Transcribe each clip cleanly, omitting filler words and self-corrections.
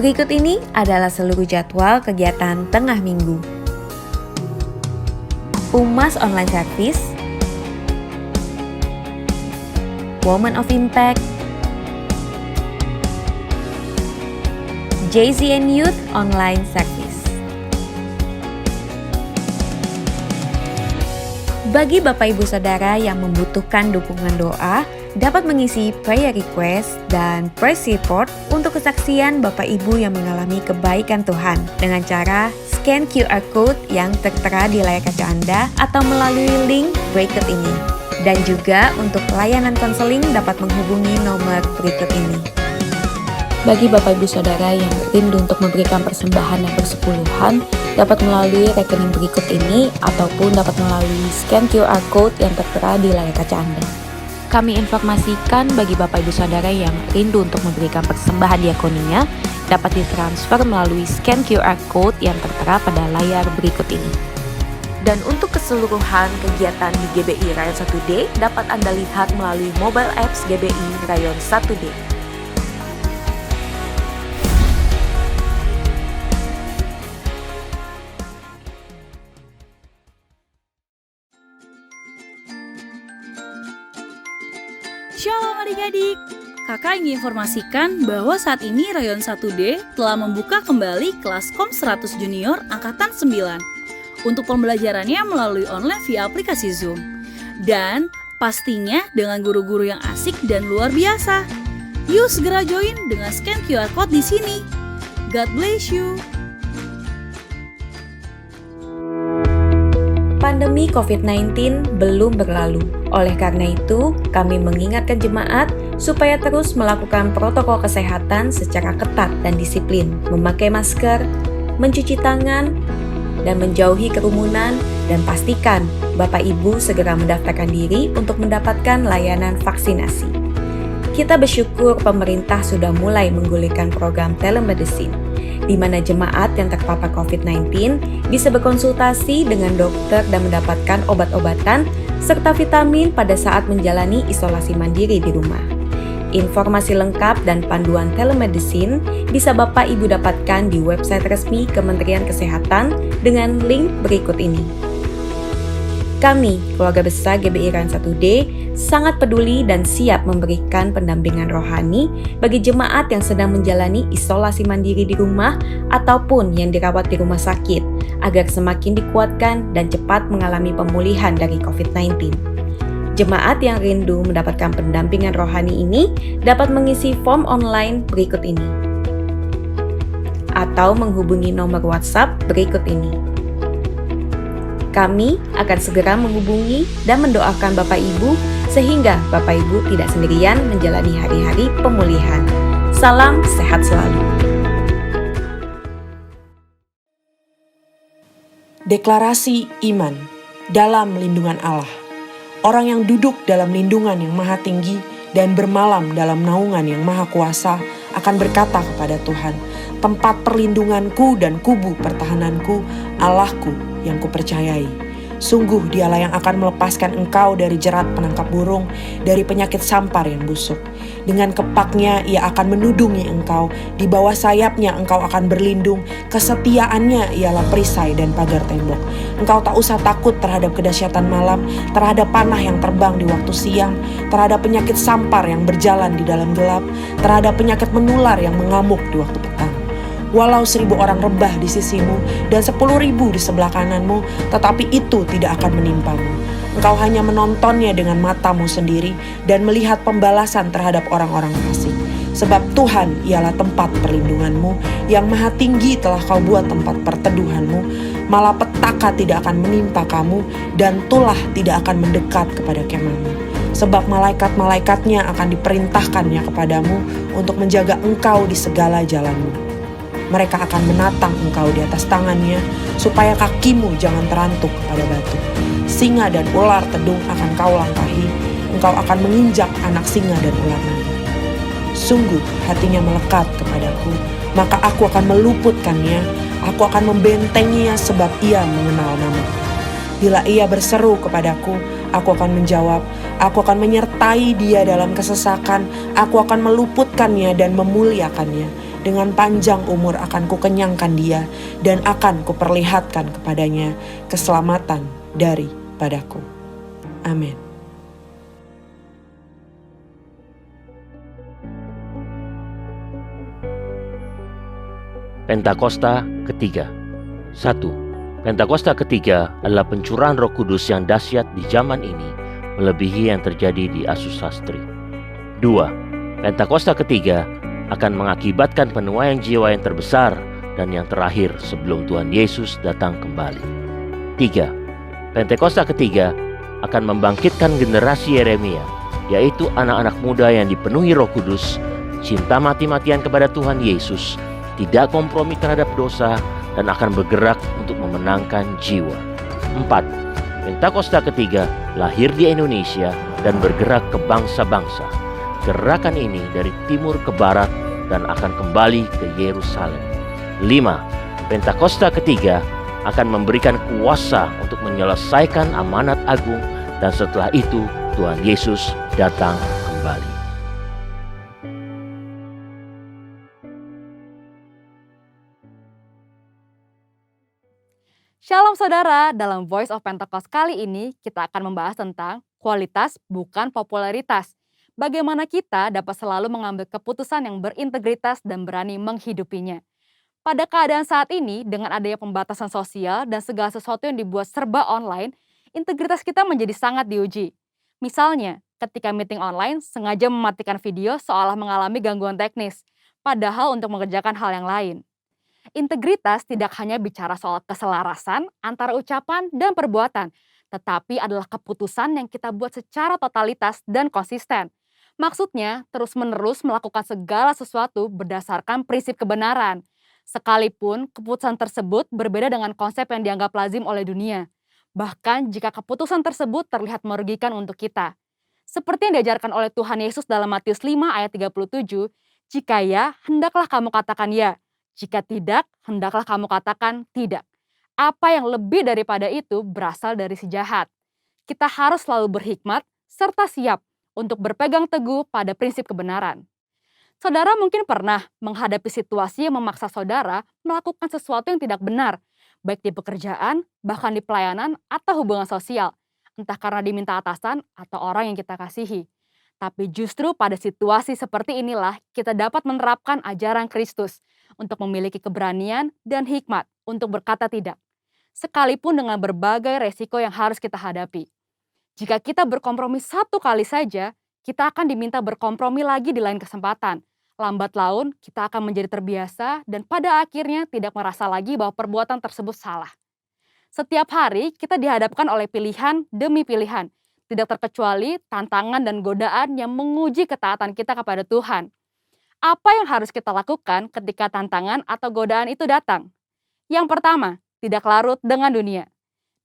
Berikut ini adalah seluruh jadwal kegiatan tengah minggu. Pumas Online Service, Women of Impact, JZN Youth Online Service. Bagi Bapak Ibu Saudara yang membutuhkan dukungan doa, dapat mengisi prayer request dan praise report untuk kesaksian Bapak Ibu yang mengalami kebaikan Tuhan dengan cara scan QR code yang tertera di layar kaca Anda atau melalui link berikut ini. Dan juga untuk layanan konseling dapat menghubungi nomor berikut ini. Bagi Bapak Ibu Saudara yang rindu untuk memberikan persembahan yang bersepuluhan, dapat melalui rekening berikut ini ataupun dapat melalui scan QR code yang tertera di layar kaca Anda. Kami informasikan bagi Bapak Ibu Saudara yang rindu untuk memberikan persembahan diakoninya dapat ditransfer melalui scan QR code yang tertera pada layar berikut ini. Dan untuk keseluruhan kegiatan di GBI Rayon 1D dapat Anda lihat melalui mobile apps GBI Rayon 1D. Shalom adik-adik, kakak ingin informasikan bahwa saat ini Rayon 1D telah membuka kembali kelas KOM 100 Junior Angkatan 9 untuk pembelajarannya melalui online via aplikasi Zoom. Dan pastinya dengan guru-guru yang asik dan luar biasa. Yuk segera join dengan scan QR code di sini. God bless you. Pandemi COVID-19 belum berlalu. Oleh karena itu, kami mengingatkan jemaat supaya terus melakukan protokol kesehatan secara ketat dan disiplin, memakai masker, mencuci tangan, dan menjauhi kerumunan, dan pastikan Bapak Ibu segera mendaftarkan diri untuk mendapatkan layanan vaksinasi. Kita bersyukur pemerintah sudah mulai menggulirkan program telemedicine, di mana jemaat yang terpapar COVID-19 bisa berkonsultasi dengan dokter dan mendapatkan obat-obatan serta vitamin pada saat menjalani isolasi mandiri di rumah. Informasi lengkap dan panduan telemedicine bisa Bapak Ibu dapatkan di website resmi Kementerian Kesehatan dengan link berikut ini. Kami, keluarga besar GBI Rayon 1D, sangat peduli dan siap memberikan pendampingan rohani bagi jemaat yang sedang menjalani isolasi mandiri di rumah ataupun yang dirawat di rumah sakit, agar semakin dikuatkan dan cepat mengalami pemulihan dari COVID-19. Jemaat yang rindu mendapatkan pendampingan rohani ini dapat mengisi form online berikut ini, atau menghubungi nomor WhatsApp berikut ini. Kami akan segera menghubungi dan mendoakan Bapak Ibu sehingga Bapak Ibu tidak sendirian menjalani hari-hari pemulihan. Salam sehat selalu. Deklarasi iman dalam lindungan Allah. Orang yang duduk dalam lindungan yang maha tinggi dan bermalam dalam naungan yang maha kuasa akan berkata kepada Tuhan, tempat perlindunganku dan kubu pertahananku, Allahku yang kupercayai. Sungguh dialah yang akan melepaskan engkau dari jerat penangkap burung, dari penyakit sampar yang busuk. Dengan kepaknya ia akan menudungi engkau, di bawah sayapnya engkau akan berlindung, kesetiaannya ialah perisai dan pagar tembok. Engkau tak usah takut terhadap kedahsyatan malam, terhadap panah yang terbang di waktu siang, terhadap penyakit sampar yang berjalan di dalam gelap, terhadap penyakit menular yang mengamuk di waktu petang. Walau 1000 orang rebah di sisimu dan 10.000 di sebelah kananmu, tetapi itu tidak akan menimpamu. Engkau hanya menontonnya dengan matamu sendiri dan melihat pembalasan terhadap orang-orang fasik. Sebab Tuhan ialah tempat perlindunganmu, yang maha tinggi telah kau buat tempat perteduhanmu. Malapetaka tidak akan menimpa kamu, dan tulah tidak akan mendekat kepada kemahmu. Sebab malaikat-malaikatnya akan diperintahkannya kepadamu untuk menjaga engkau di segala jalanmu. Mereka akan menatang engkau di atas tangannya, supaya kakimu jangan terantuk pada batu. Singa dan ular tedung akan kau langkahi, engkau akan menginjak anak singa dan ular naga. Sungguh hatinya melekat kepadaku, maka aku akan meluputkannya, aku akan membentenginya sebab ia mengenal namaku. Bila ia berseru kepadaku, aku akan menjawab, aku akan menyertai dia dalam kesesakan, aku akan meluputkannya dan memuliakannya. dengan panjang umur akan kukenyangkan dia dan akan kuperlihatkan kepadanya keselamatan daripadaku. Amin. Pentakosta ketiga. 1. Pentakosta ketiga adalah pencurahan Roh Kudus yang dahsyat di zaman ini, melebihi yang terjadi di Asus Sastri. 2. Pentakosta ketiga akan mengakibatkan penuaian jiwa yang terbesar dan yang terakhir sebelum Tuhan Yesus datang kembali. 3. Pentakosta ketiga akan membangkitkan generasi Yeremia, yaitu anak-anak muda yang dipenuhi Roh Kudus, cinta mati-matian kepada Tuhan Yesus, tidak kompromi terhadap dosa, dan akan bergerak untuk memenangkan jiwa. 4. Pentakosta ketiga lahir di Indonesia dan bergerak ke bangsa-bangsa. Gerakan ini dari timur ke barat dan akan kembali ke Yerusalem. 5. Pentakosta ketiga akan memberikan kuasa untuk menyelesaikan amanat agung, dan setelah itu Tuhan Yesus datang kembali. Shalom saudara, dalam Voice of Pentecost kali ini kita akan membahas tentang kualitas bukan popularitas. Bagaimana kita dapat selalu mengambil keputusan yang berintegritas dan berani menghidupinya. Pada keadaan saat ini, dengan adanya pembatasan sosial dan segala sesuatu yang dibuat serba online, integritas kita menjadi sangat diuji. Misalnya, ketika meeting online sengaja mematikan video seolah mengalami gangguan teknis, padahal untuk mengerjakan hal yang lain. Integritas tidak hanya bicara soal keselarasan antara ucapan dan perbuatan, tetapi adalah keputusan yang kita buat secara totalitas dan konsisten. Maksudnya, terus-menerus melakukan segala sesuatu berdasarkan prinsip kebenaran. Sekalipun keputusan tersebut berbeda dengan konsep yang dianggap lazim oleh dunia. Bahkan jika keputusan tersebut terlihat merugikan untuk kita. Seperti yang diajarkan oleh Tuhan Yesus dalam Matius 5 ayat 37, jika ya, hendaklah kamu katakan ya. Jika tidak, hendaklah kamu katakan tidak. Apa yang lebih daripada itu berasal dari si jahat. Kita harus selalu berhikmat serta siap untuk berpegang teguh pada prinsip kebenaran. Saudara mungkin pernah menghadapi situasi yang memaksa saudara melakukan sesuatu yang tidak benar, baik di pekerjaan, bahkan di pelayanan atau hubungan sosial, entah karena diminta atasan atau orang yang kita kasihi. Tapi justru pada situasi seperti inilah kita dapat menerapkan ajaran Kristus untuk memiliki keberanian dan hikmat untuk berkata tidak, sekalipun dengan berbagai resiko yang harus kita hadapi. Jika kita berkompromi satu kali saja, kita akan diminta berkompromi lagi di lain kesempatan. Lambat laun, kita akan menjadi terbiasa dan pada akhirnya tidak merasa lagi bahwa perbuatan tersebut salah. Setiap hari, kita dihadapkan oleh pilihan demi pilihan, tidak terkecuali tantangan dan godaan yang menguji ketaatan kita kepada Tuhan. Apa yang harus kita lakukan ketika tantangan atau godaan itu datang? Yang pertama, tidak larut dengan dunia.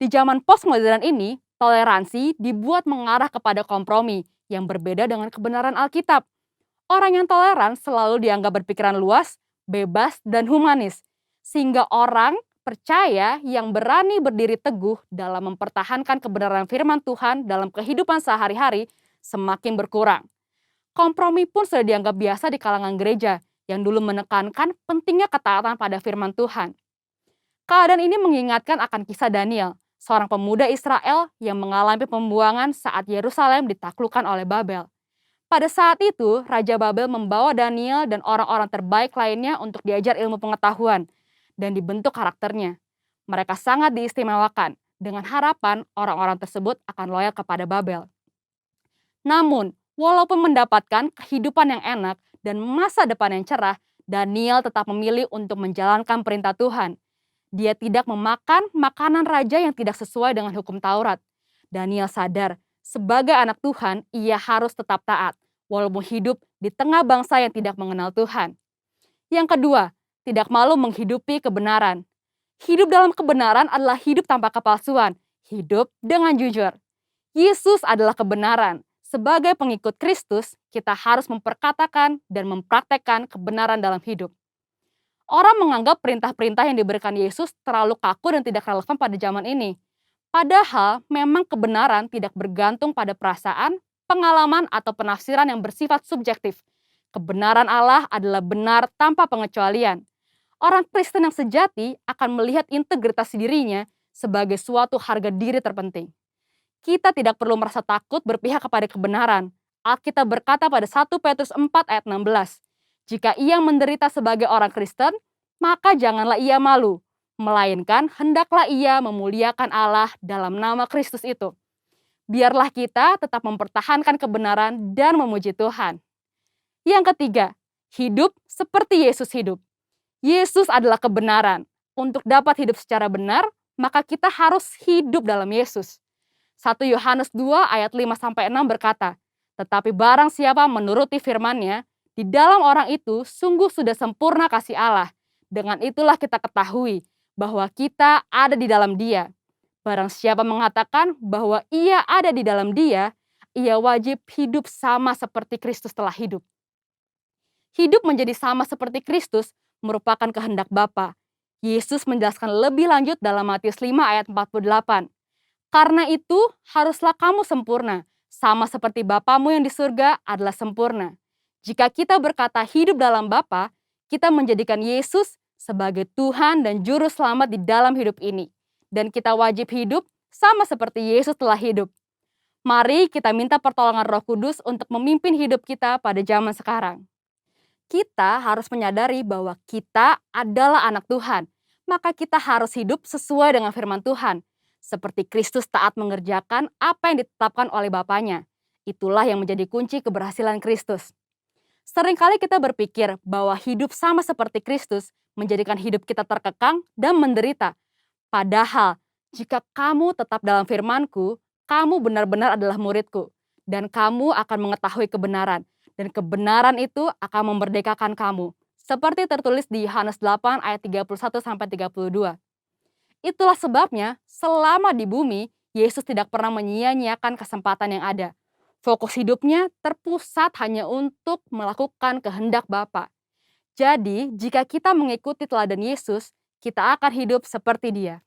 Di zaman postmodern ini, toleransi dibuat mengarah kepada kompromi yang berbeda dengan kebenaran Alkitab. Orang yang toleran selalu dianggap berpikiran luas, bebas, dan humanis. Sehingga orang percaya yang berani berdiri teguh dalam mempertahankan kebenaran firman Tuhan dalam kehidupan sehari-hari semakin berkurang. Kompromi pun sudah dianggap biasa di kalangan gereja yang dulu menekankan pentingnya ketaatan pada firman Tuhan. Keadaan ini mengingatkan akan kisah Daniel, seorang pemuda Israel yang mengalami pembuangan saat Yerusalem ditaklukkan oleh Babel. Pada saat itu, Raja Babel membawa Daniel dan orang-orang terbaik lainnya untuk diajar ilmu pengetahuan dan dibentuk karakternya. Mereka sangat diistimewakan dengan harapan orang-orang tersebut akan loyal kepada Babel. Namun, walaupun mendapatkan kehidupan yang enak dan masa depan yang cerah, Daniel tetap memilih untuk menjalankan perintah Tuhan. Dia tidak memakan makanan raja yang tidak sesuai dengan hukum Taurat. Daniel sadar, sebagai anak Tuhan, ia harus tetap taat, walaupun hidup di tengah bangsa yang tidak mengenal Tuhan. Yang kedua, tidak malu menghidupi kebenaran. Hidup dalam kebenaran adalah hidup tanpa kepalsuan, hidup dengan jujur. Yesus adalah kebenaran. Sebagai pengikut Kristus, kita harus memperkatakan dan mempraktekkan kebenaran dalam hidup. Orang menganggap perintah-perintah yang diberikan Yesus terlalu kaku dan tidak relevan pada zaman ini. Padahal memang kebenaran tidak bergantung pada perasaan, pengalaman, atau penafsiran yang bersifat subjektif. Kebenaran Allah adalah benar tanpa pengecualian. Orang Kristen yang sejati akan melihat integritas dirinya sebagai suatu harga diri terpenting. Kita tidak perlu merasa takut berpihak kepada kebenaran. Alkitab berkata pada 1 Petrus 4 ayat 16, jika ia menderita sebagai orang Kristen, maka janganlah ia malu, melainkan hendaklah ia memuliakan Allah dalam nama Kristus itu. Biarlah kita tetap mempertahankan kebenaran dan memuji Tuhan. Yang ketiga, hidup seperti Yesus hidup. Yesus adalah kebenaran. Untuk dapat hidup secara benar, maka kita harus hidup dalam Yesus. 1 Yohanes 2 ayat 5-6 berkata, tetapi barang siapa menuruti firman-Nya, di dalam orang itu sungguh sudah sempurna kasih Allah. Dengan itulah kita ketahui bahwa kita ada di dalam Dia. Barang siapa mengatakan bahwa ia ada di dalam Dia, ia wajib hidup sama seperti Kristus telah hidup. Hidup menjadi sama seperti Kristus merupakan kehendak Bapa. Yesus menjelaskan lebih lanjut dalam Matius 5 ayat 48. Karena itu haruslah kamu sempurna, sama seperti Bapamu yang di surga adalah sempurna. Jika kita berkata hidup dalam Bapa, kita menjadikan Yesus sebagai Tuhan dan Juru Selamat di dalam hidup ini. Dan kita wajib hidup sama seperti Yesus telah hidup. Mari kita minta pertolongan Roh Kudus untuk memimpin hidup kita pada zaman sekarang. Kita harus menyadari bahwa kita adalah anak Tuhan, maka kita harus hidup sesuai dengan firman Tuhan. Seperti Kristus taat mengerjakan apa yang ditetapkan oleh Bapanya. Itulah yang menjadi kunci keberhasilan Kristus. Seringkali kita berpikir bahwa hidup sama seperti Kristus menjadikan hidup kita terkekang dan menderita. Padahal, jika kamu tetap dalam firman-Ku, kamu benar-benar adalah murid-Ku. Dan kamu akan mengetahui kebenaran. Dan kebenaran itu akan memerdekakan kamu. Seperti tertulis di Yohanes 8 ayat 31-32. Itulah sebabnya selama di bumi, Yesus tidak pernah menyia-nyiakan kesempatan yang ada. Fokus hidupnya terpusat hanya untuk melakukan kehendak Bapa. Jadi, jika kita mengikuti teladan Yesus, kita akan hidup seperti Dia.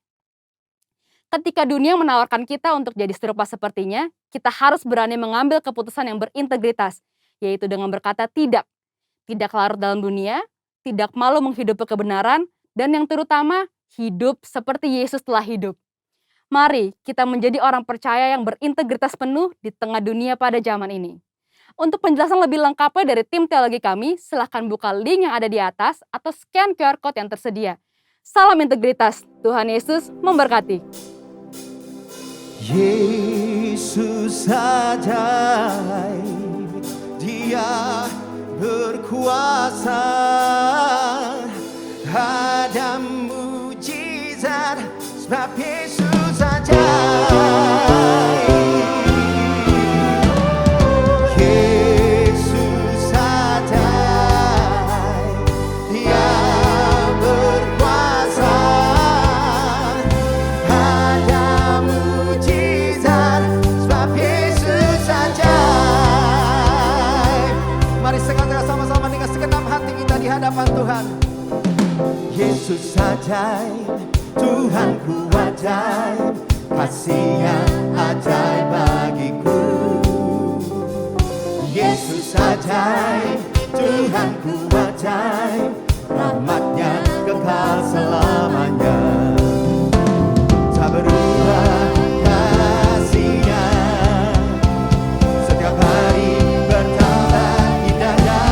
Ketika dunia menawarkan kita untuk jadi serupa sepertinya, kita harus berani mengambil keputusan yang berintegritas, yaitu dengan berkata tidak. Tidak larut dalam dunia, tidak malu menghidupi kebenaran, dan yang terutama, hidup seperti Yesus telah hidup. Mari kita menjadi orang percaya yang berintegritas penuh di tengah dunia pada zaman ini. Untuk penjelasan lebih lengkapnya dari tim teologi kami, silahkan buka link yang ada di atas atau scan QR Code yang tersedia. Salam integritas, Tuhan Yesus memberkati. Yesus ajaib, Dia berkuasa, ada mujizat sebab Yesus ajaib. Yesus ajaib, Dia berkuasa, ada mujizat sebab Yesus ajaib. Mari sekarang sama-sama dengan segenap hati kita di hadapan Tuhan. Yesus ajaib, Tuhanku ajaib, kasih-Nya ajaib bagiku. Yesus ajaib, Tuhanku ajaib, rahmat-Nya kekal selamanya. Tak berubah kasih-Nya, setiap hari bertambah indahnya.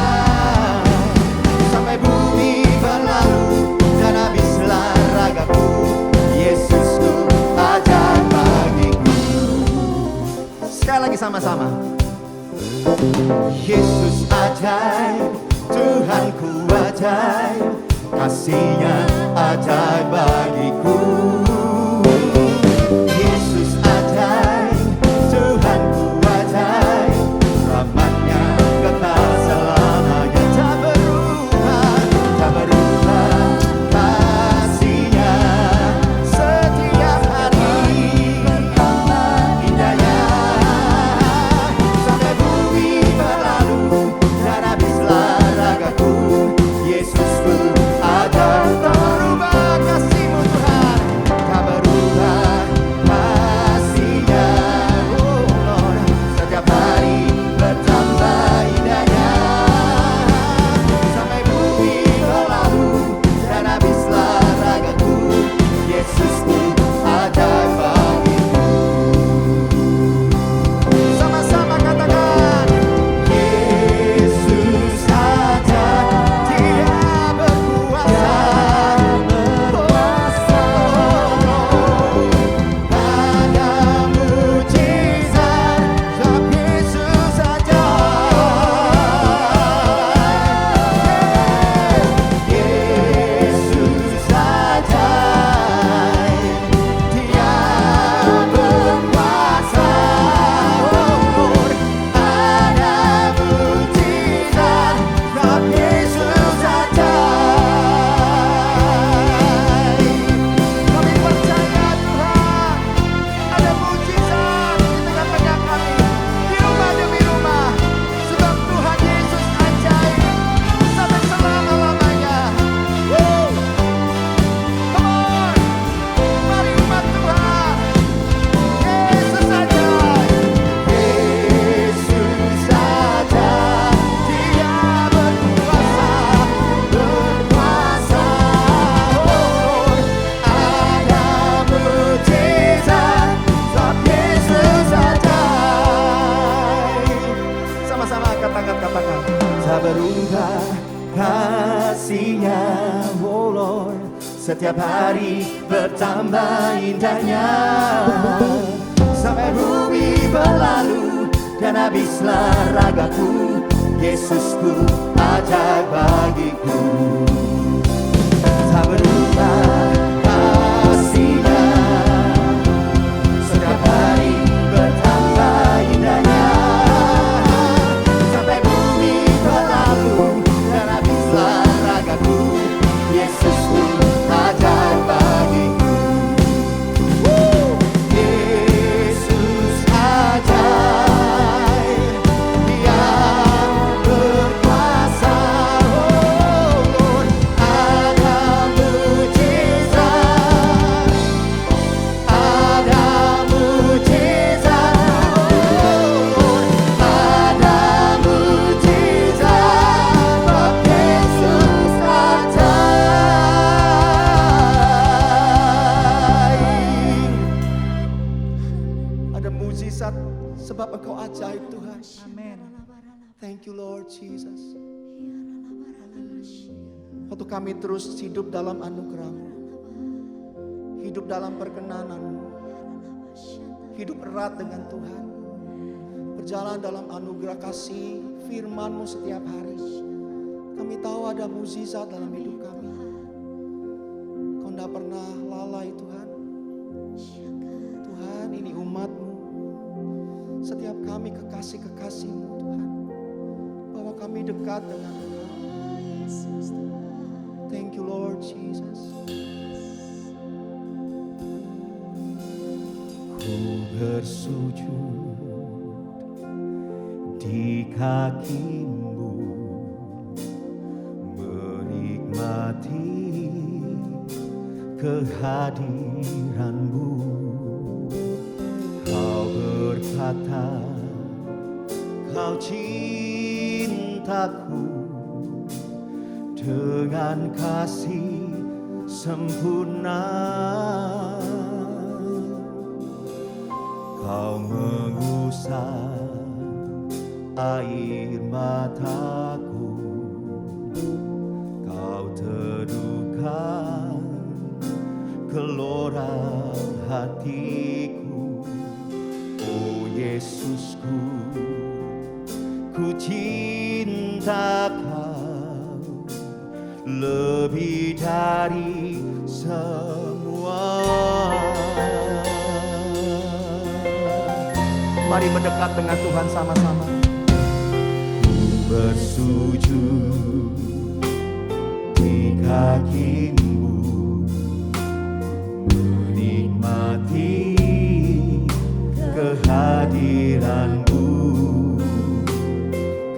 Sampai bumi berlalu dan habislah ragaku, Yesusku ajaib bagiku. Sekali lagi sama-sama. Yesus ajaib, Tuhanku ajaib, kasih-Nya ajaib bagiku. Yesus ajaib, Tuhanku ajaib, rahmat-Nya kekal selamanya. Tak berubah kasih-Nya, setiap hari indahnya. Sampai bumi berlalu dan habislah ragaku, Yesusku ajaib. Tak berubah kasih-Mu Tuhan, setiap hari bertambah indahnya. Sampai bumi berlalu dan habislah ragaku, Yesusku ajaib bagiku. Tak berubah kasih-Nya, setiap hari bertambah indahnya. Sampai bumi berlalu dan habislah ragaku, Yesusku ajaib bagiku. Yesus ajaib, Dia berkuasa. Oh Lord, ada mujizat, ada mujizat. Oh Lord, ada mujizat, Bapa Yesus ajaib. Ada mujizat sebab Engkau ajaib, Tuhan. Amin. Thank you Lord Jesus. Waktu kami terus hidup dalam anugerah-Mu, hidup dalam perkenanan-Mu, hidup erat dengan Tuhan, berjalan dalam anugerah kasih firman-Mu setiap hari, kami tahu ada mukjizat dalam hidup kami. Kau tidak pernah lalai Tuhan. Tuhan, ini umat-Mu, setiap kami kekasih-kekasih-Mu Tuhan, bahwa kami dekat dengan Tuhan. Thank you Lord Jesus. Ku bersujud di kaki-Mu, menikmati kehadiran-Mu. Kau berkata, Kau cintaku dengan kasih sempurna. Kau mengusap air mataku, Kau teduhkan gelora hatiku. Oh Yesusku, ku cinta Kau lebih dari semua. Mari mendekat dengan Tuhan sama-sama. Ku bersujud di kaki-Mu, menikmati kehadiran-Mu.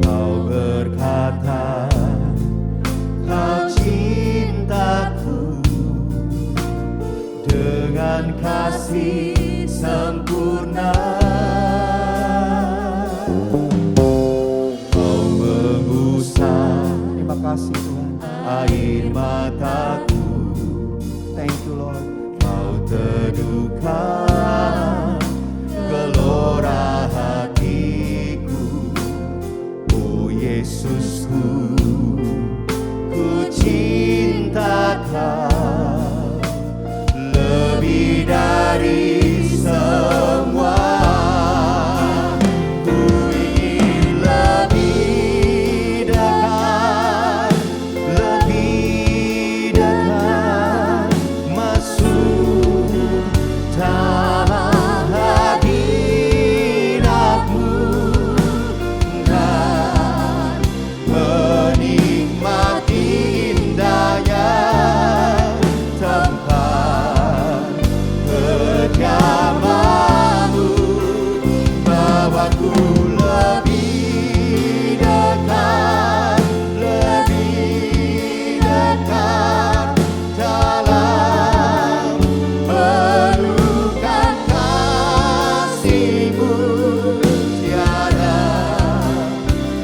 Kau berkata, Kau cintaku dengan kasih sempurna. Kau mengusap, terima kasih Tuhan, air mataku. Thank you Lord. Kau teduhkan gelora hatiku. Oh Yesusku, ku cinta Kau lebih dari semua. Ku ingin lebih dekat, lebih dekat, masuk dalam hadirat-Mu dan menikmati indahnya tempat kediaman-Mu. Bawaku lebih dekat, lebih dekat dalam pelukan kasih-Mu. Tiada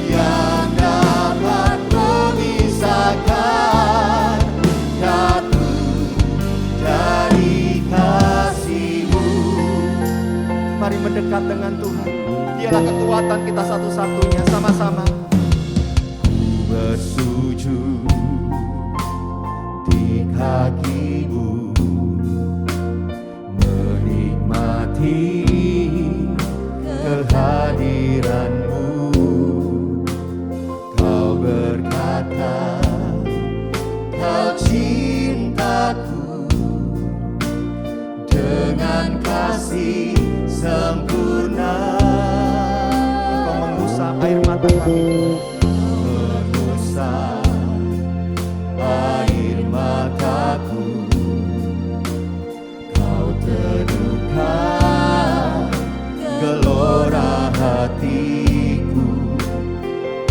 yang dapat memisahkan satu dari kasih-Mu. Mari mendekat dengan Tuhan. Dialah kekuatan kita satu-satunya. Sama-sama. Ku bersujud di kaki sempurna. Engkau mengusap air mata kami, mengusap air mataku. Kau teduhkan gelora hatiku.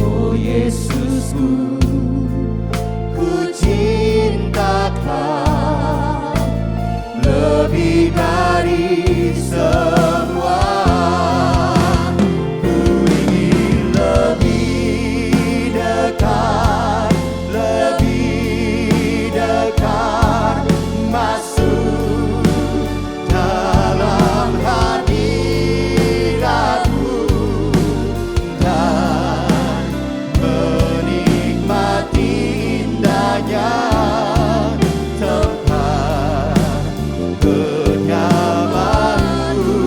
Oh Yesusku, ku cinta Kau lebih dari semua. Ku ingin lebih dekat, lebih dekat, masuk dalam hadirat-Mu dan menikmati indahnya tempat kediaman-Mu.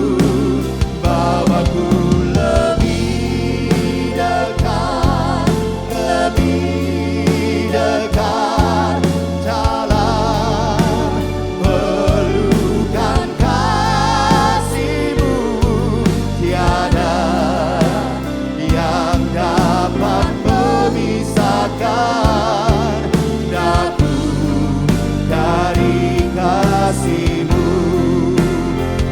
Bawaku lebih dekat, lebih dekat dalam pelukan kasih-Mu. Tiada yang dapat memisahkan daku dari kasih-Mu.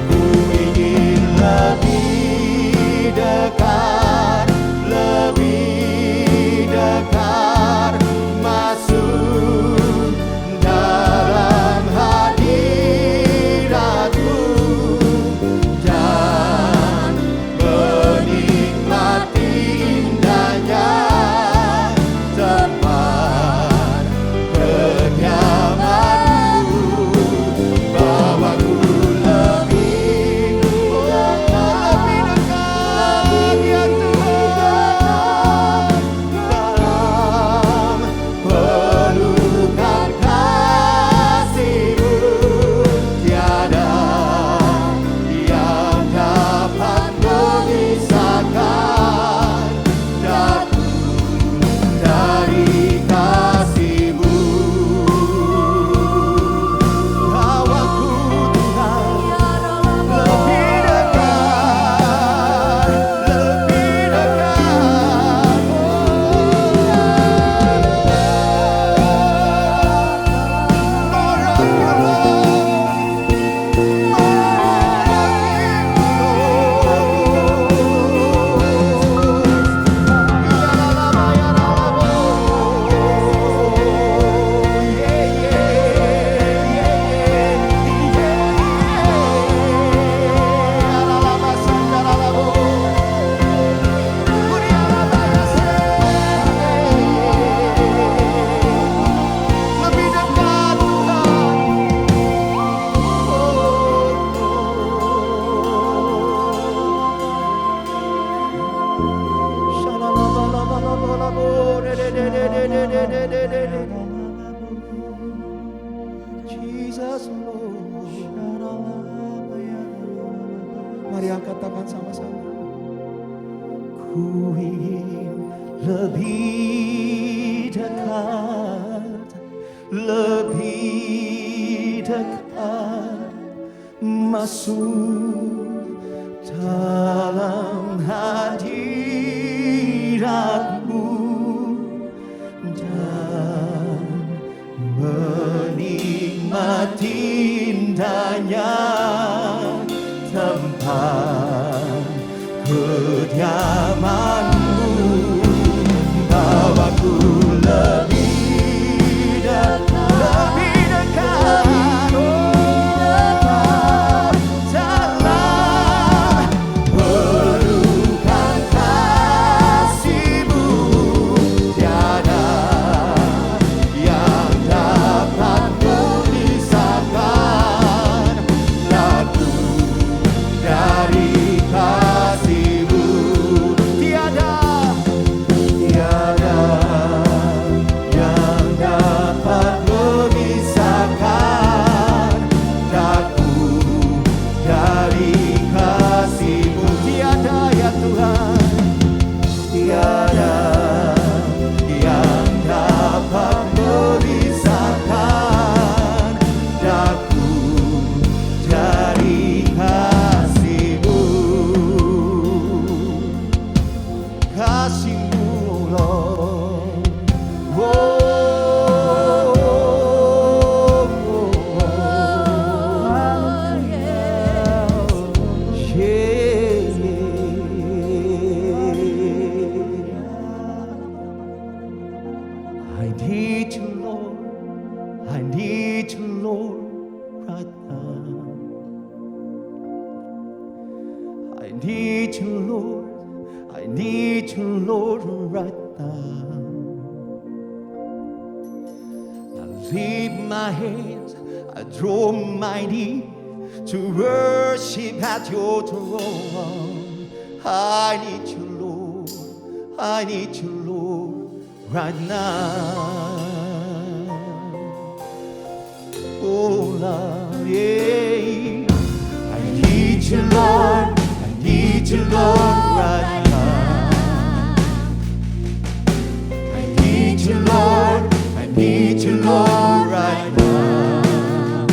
Ku ingin lebih dekat, lebih dekat, masuk dalam hadirat-Mu dan menikmati indahnya tempat kediaman-Mu. Bawaku lebih dekat, ya Tuhan, dalam pelukan kasih-Mu. Tiada yang dapat memisahkan daku dari kasih-Mu. Bawaku Tuhan lebih dekat, lebih dekat. Lebih dekat Jesus Lord. Mari angkat tangan sama-sama. Ku ingin lebih dekat, lebih dekat, masuk dalam hadirat-Mu dan menikmati indahnya tempat kediaman-Mu. Bawaku lebih dekat, lebih dekat, dalam pelukan kasih-Mu. Tiada yang dapat memisahkan need you, Lord. I need you, Lord, right now. I lift my hands, I draw my knee to worship at your throne. I need you, Lord. I need you, Lord, right now. Oh, Lord, yeah. I need you, Lord. I need you, Lord, right now. I need you, Lord. I need you, Lord, right now.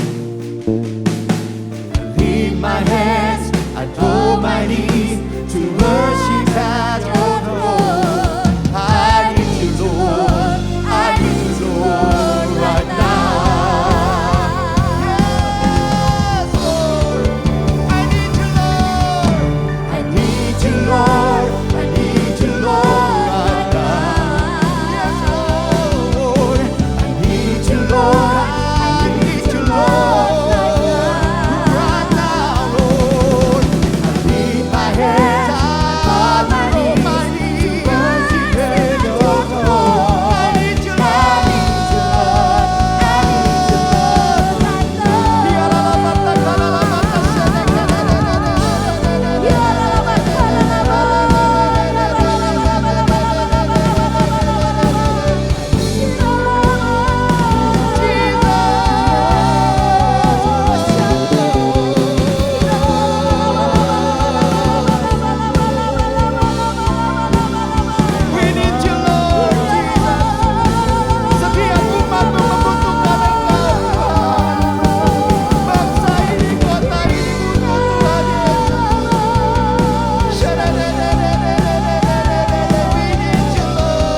I lift my hands, I throw my knees to worship at your throne. I need you, Lord. I need you, Lord, right now. Yes, Lord. I need you, Lord. I need you, Lord. I need you, Lord, right now. Yes, Lord. I need you, Lord. I need you, Lord, right now, Lord. I lift my hands, I throw my knees to worship at your throne. I need you, Lord. We need you, Lord Jesus. Setiap umat membutuhkan Engkau, Tuhan. Bangsa ini, kota ini butuh Tuhan Yesus. We need you, Lord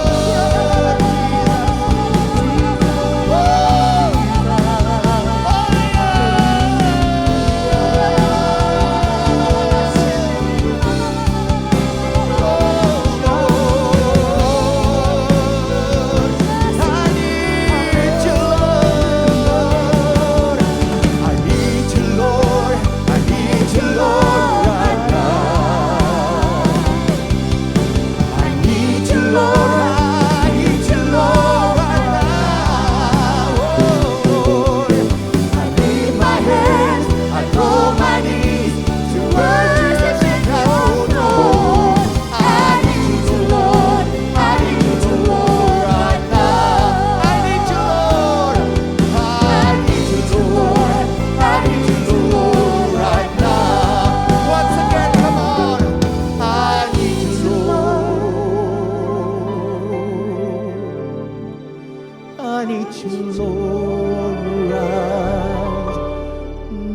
I need you, Lord, right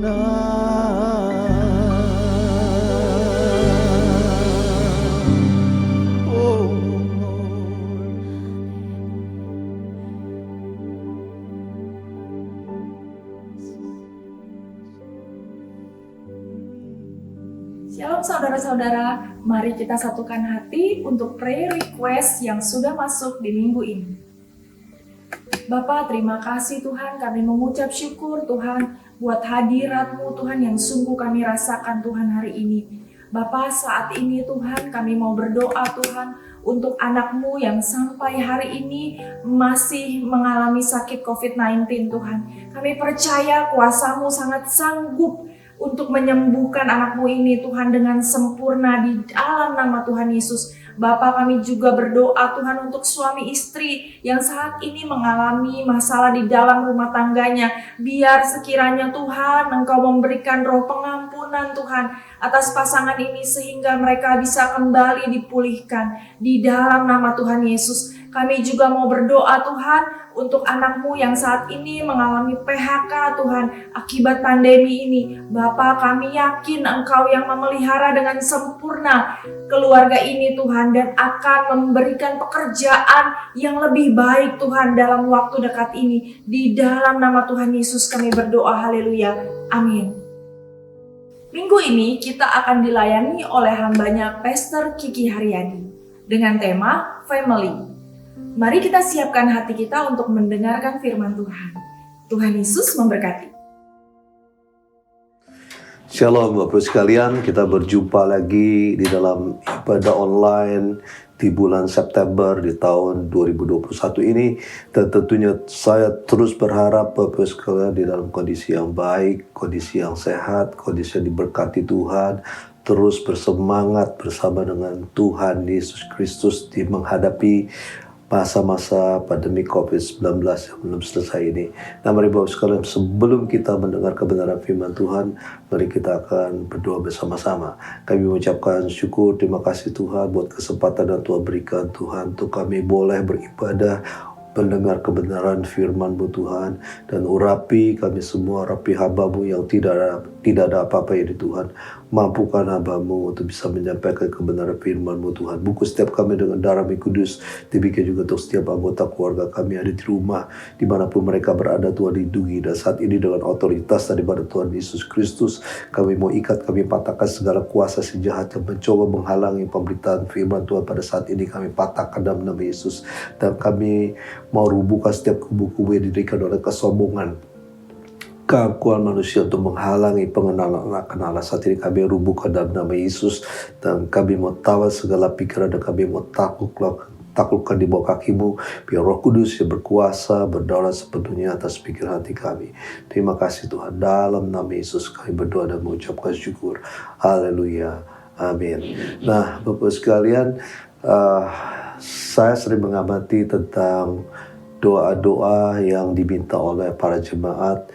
now. Oh, Lord. Shalom saudara-saudara, mari kita satukan hati untuk prayer request yang sudah masuk di minggu ini. Bapa, terima kasih Tuhan, kami mengucap syukur Tuhan buat hadirat-Mu Tuhan yang sungguh kami rasakan Tuhan hari ini. Bapa, saat ini Tuhan kami mau berdoa Tuhan untuk anak-Mu yang sampai hari ini masih mengalami sakit COVID-19 Tuhan. Kami percaya kuasa-Mu sangat sanggup untuk menyembuhkan anak-Mu ini Tuhan dengan sempurna di dalam nama Tuhan Yesus. Bapa, kami juga berdoa Tuhan untuk suami istri yang saat ini mengalami masalah di dalam rumah tangganya. Biar sekiranya Tuhan Engkau memberikan roh pengampunan Tuhan atas pasangan ini sehingga mereka bisa kembali dipulihkan di dalam nama Tuhan Yesus. Kami juga mau berdoa Tuhan untuk anak-Mu yang saat ini mengalami PHK Tuhan akibat pandemi ini. Bapa, kami yakin Engkau yang memelihara dengan sempurna keluarga ini Tuhan dan akan memberikan pekerjaan yang lebih baik Tuhan dalam waktu dekat ini. Di dalam nama Tuhan Yesus kami berdoa, haleluya, amin. Minggu ini kita akan dilayani oleh hambanya Pastor Kiki Haryadi dengan tema Family. Mari kita siapkan hati kita untuk mendengarkan firman Tuhan. Tuhan Yesus memberkati. Shalom Bapak sekalian, kita berjumpa lagi di dalam ibadah online di bulan September di tahun 2021 ini. Dan tentunya saya terus berharap Bapak sekalian di dalam kondisi yang baik, kondisi yang sehat, kondisi yang diberkati Tuhan, terus bersemangat bersama dengan Tuhan Yesus Kristus di menghadapi masa-masa pandemi COVID-19 yang belum selesai ini. Nah, mari Bapak sekalian, sebelum kita mendengar kebenaran firman Tuhan, mari kita akan berdoa bersama-sama. Kami mengucapkan syukur, terima kasih Tuhan buat kesempatan yang Tuhan berikan Tuhan untuk kami boleh beribadah, mendengar kebenaran firman-Mu Tuhan, dan urapi kami semua, urapi hamba-Mu yang tidak ada apa-apa ini Tuhan. Mampukan hamba-Mu untuk bisa menyampaikan kebenaran firman-Mu Tuhan. Bungkus setiap kami dengan darah-Mu kudus. Demikian juga untuk setiap anggota keluarga kami ada di rumah, dimanapun mereka berada Tuhan lindungi. Dan saat ini dengan otoritas daripada Tuhan Yesus Kristus, kami mau ikat, kami patahkan segala kuasa si jahat yang mencoba menghalangi pemberitaan firman Tuhan pada saat ini. Kami patahkan dalam nama Yesus. Dan kami mau rubuhkan setiap kubu-kubu yang diberikan oleh kesombongan, keangkuhan manusia untuk menghalangi pengenalan akan Allah. Saat ini kami rubuhkan dalam nama Yesus, dan kami mau tawan segala pikiran, dan kami mau taklukkan di bawah kaki-Mu. Biar Roh Kudus yang berkuasa, berdaulat sepenuhnya atas pikiran hati kami. Terima kasih Tuhan, dalam nama Yesus kami berdoa dan mengucapkan syukur. Haleluya, amin. Nah Bapak sekalian, saya sering mengamati tentang doa-doa yang diminta oleh para jemaat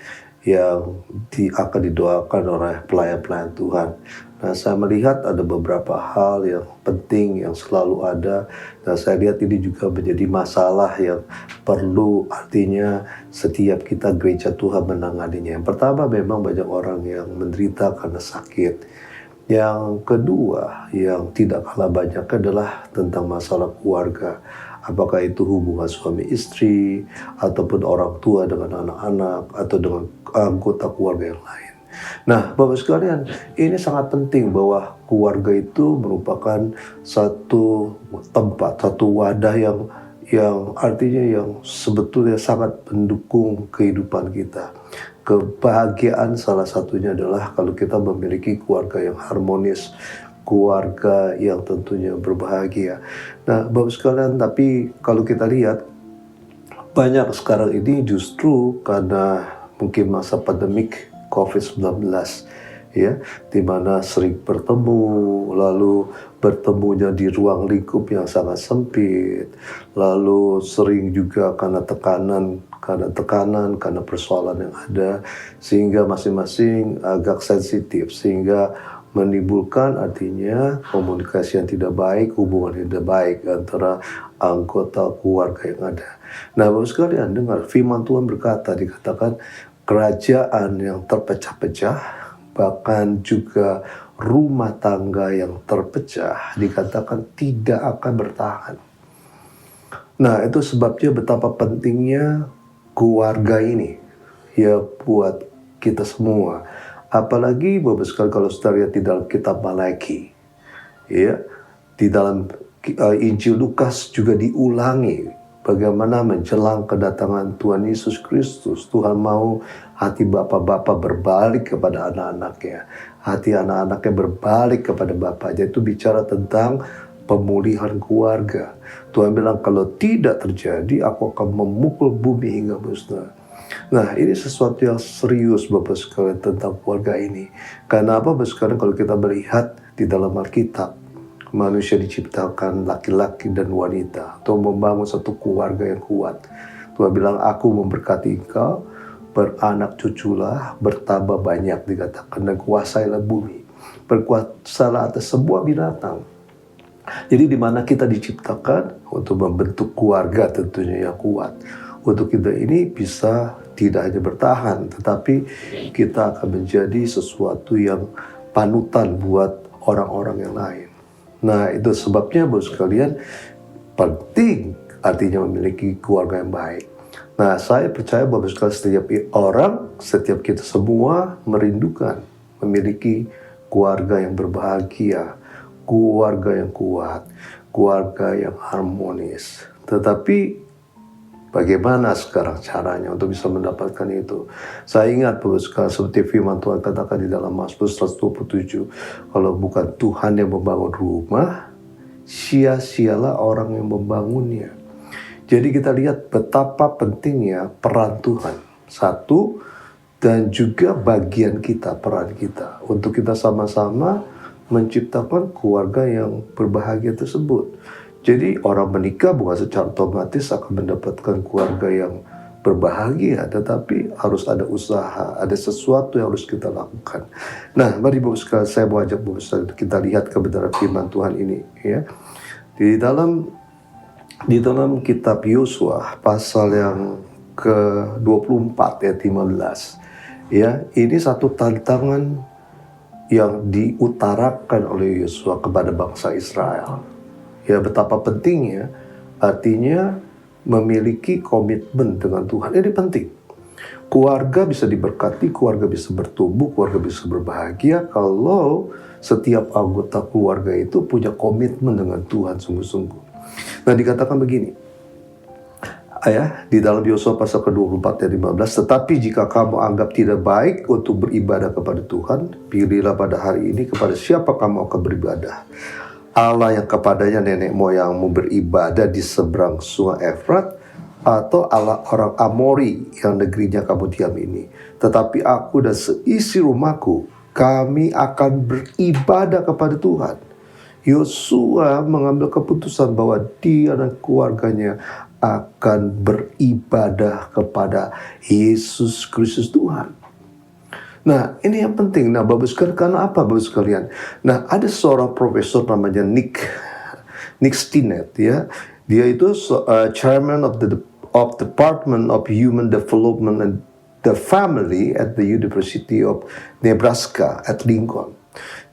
yang akan didoakan oleh pelayan-pelayan Tuhan. Nah, saya melihat ada beberapa hal yang penting yang selalu ada, dan saya lihat ini juga menjadi masalah yang perlu artinya setiap kita gereja Tuhan menanganinya. Yang pertama, memang banyak orang yang menderita karena sakit. Yang kedua, yang tidak kalah banyak adalah tentang masalah keluarga. Apakah itu hubungan suami istri, ataupun orang tua dengan anak-anak, atau dengan anggota keluarga yang lain. Nah, Bapak sekalian, ini sangat penting bahwa keluarga itu merupakan satu tempat, satu wadah yang artinya yang sebetulnya sangat mendukung kehidupan kita. Kebahagiaan salah satunya adalah kalau kita memiliki keluarga yang harmonis, keluarga yang tentunya berbahagia. Nah, Bapak sekalian, tapi kalau kita lihat banyak sekarang ini justru karena mungkin masa pandemik COVID-19, ya, di mana sering bertemu, lalu bertemunya di ruang lingkup yang sangat sempit, lalu sering juga karena tekanan, karena persoalan yang ada, sehingga masing-masing agak sensitif, sehingga menimbulkan artinya komunikasi yang tidak baik, hubungan yang tidak baik antara anggota keluarga yang ada. Nah, Bapak sekalian, dengar firman Tuhan berkata, dikatakan kerajaan yang terpecah-pecah, bahkan juga rumah tangga yang terpecah, dikatakan tidak akan bertahan. Nah, itu sebabnya betapa pentingnya keluarga ini ya buat kita semua. Apalagi Bapak sekalian kalau sudah lihat di dalam kitab Malaki, ya, di dalam Injil Lukas juga diulangi bagaimana menjelang kedatangan Tuhan Yesus Kristus, Tuhan mau hati bapak-bapak berbalik kepada anak-anaknya, hati anak-anaknya berbalik kepada bapaknya. Itu bicara tentang pemulihan keluarga. Tuhan bilang, kalau tidak terjadi, aku akan memukul bumi hingga musnah. Nah, ini sesuatu yang serius Bapak sekalian tentang keluarga ini. Karena apa Bapak sekalian, kalau kita melihat di dalam Alkitab, manusia diciptakan laki-laki dan wanita untuk membangun satu keluarga yang kuat. Tuhan bilang, aku memberkati engkau, beranak cuculah, bertambah banyak, dikatakan, dan kuasailah bumi, berkuasalah atas sebuah binatang. Jadi di mana kita diciptakan untuk membentuk keluarga tentunya yang kuat. Untuk kita ini bisa tidak hanya bertahan, tetapi kita akan menjadi sesuatu yang panutan buat orang-orang yang lain. Nah, itu sebabnya Bapak sekalian penting artinya memiliki keluarga yang baik. Nah, saya percaya Bapak sekalian setiap kita semua merindukan memiliki keluarga yang berbahagia, keluarga yang kuat, keluarga yang harmonis. Tetapi Bagaimana sekarang caranya untuk bisa mendapatkan itu? Saya ingat Bapak sekalian, seperti firman Tuhan katakan di dalam Mazmur 127, kalau bukan Tuhan yang membangun rumah, sia-sialah orang yang membangunnya. Jadi kita lihat betapa pentingnya peran Tuhan. Satu, dan juga bagian kita, peran kita. Untuk kita sama-sama menciptakan keluarga yang berbahagia tersebut. Jadi orang menikah bukan secara otomatis akan mendapatkan keluarga yang berbahagia, tetapi harus ada usaha, ada sesuatu yang harus kita lakukan. Nah, mari Bapak sekalian, saya mau ajak Bapak sekalian kita lihat kebenaran firman Tuhan ini, ya. Di dalam kitab Yosua pasal yang ke-24 ayat 15, ya, ini satu tantangan yang diutarakan oleh Yosua kepada bangsa Israel. Ya, betapa pentingnya artinya memiliki komitmen dengan Tuhan. Ini penting. Keluarga bisa diberkati, keluarga bisa bertumbuh, keluarga bisa berbahagia kalau setiap anggota keluarga itu punya komitmen dengan Tuhan sungguh-sungguh. Nah, dikatakan begini, di dalam Yosua pasal ke-24 ayat 15, tetapi jika kamu anggap tidak baik untuk beribadah kepada Tuhan, pilihlah pada hari ini kepada siapa kamu akan beribadah. Allah yang kepadanya nenek moyangmu beribadah di seberang sungai Efrat, atau Allah orang Amori yang negerinya kamu diam ini. Tetapi aku dan seisi rumahku, kami akan beribadah kepada Tuhan. Yosua mengambil keputusan bahwa dia dan keluarganya akan beribadah kepada Yesus Kristus Tuhan. Nah, ini yang penting. Nah, Bapak sekalian, karena apa Bapak sekalian? Nah, ada seorang profesor namanya Nick Stinnett, ya. Dia itu chairman of the Department of Human Development and the Family at the University of Nebraska at Lincoln.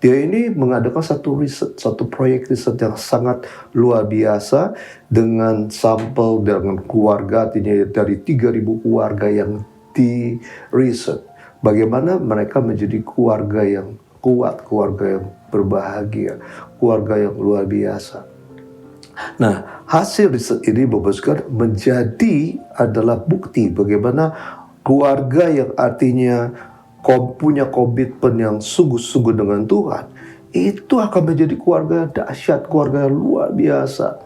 Dia ini mengadakan satu proyek riset yang sangat luar biasa dengan sampel dengan keluarga, artinya dari 3.000 keluarga yang di riset. Bagaimana mereka menjadi keluarga yang kuat, keluarga yang berbahagia, keluarga yang luar biasa. Nah, hasil riset ini Bapak sekalian menjadi adalah bukti bagaimana keluarga yang artinya punya komitmen yang sungguh-sungguh dengan Tuhan, itu akan menjadi keluarga yang dahsyat, keluarga yang luar biasa.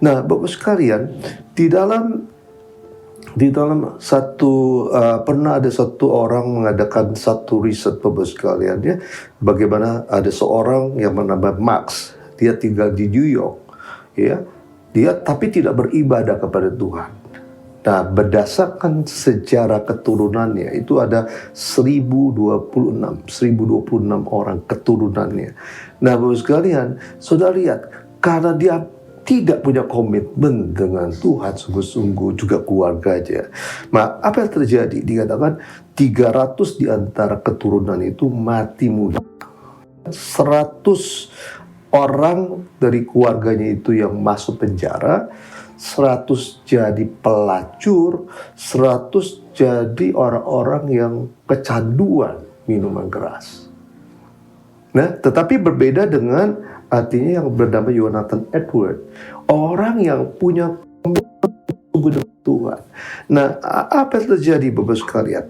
Nah, Bapak sekalian, di dalam pernah ada satu orang mengadakan satu riset Bapak sekalian, ya, bagaimana ada seorang yang bernama Max, dia tinggal di New York, ya, dia tapi tidak beribadah kepada Tuhan. Nah, berdasarkan sejarah keturunannya itu ada 1026 orang keturunannya. Nah, Bapak sekalian, saudara lihat, karena dia tidak punya komitmen dengan Tuhan sungguh-sungguh, juga keluarganya. Nah, apa yang terjadi? Dikatakan 300 di antara keturunan itu mati muda. 100 orang dari keluarganya itu yang masuk penjara, 100 jadi pelacur, 100 jadi orang-orang yang kecanduan minuman keras. Nah, tetapi berbeda dengan artinya yang bernama Jonathan Edward, orang yang punya komitmen dengan Tuhan. Nah, apa yang terjadi Bapak sekalian?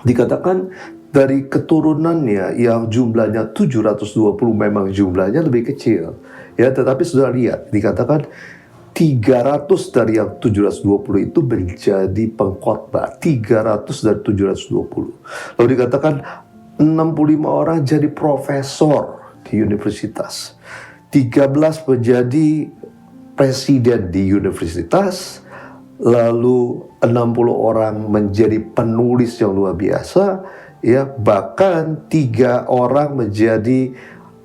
Dikatakan dari keturunannya yang jumlahnya 720, memang jumlahnya lebih kecil, ya, tetapi sudah lihat, dikatakan 300 dari yang 720 itu menjadi pengkhotbah, 300 dari 720. Lalu dikatakan 65 orang jadi profesor di universitas, 13 menjadi presiden di universitas, lalu 60 orang menjadi penulis yang luar biasa, ya, bahkan 3 orang menjadi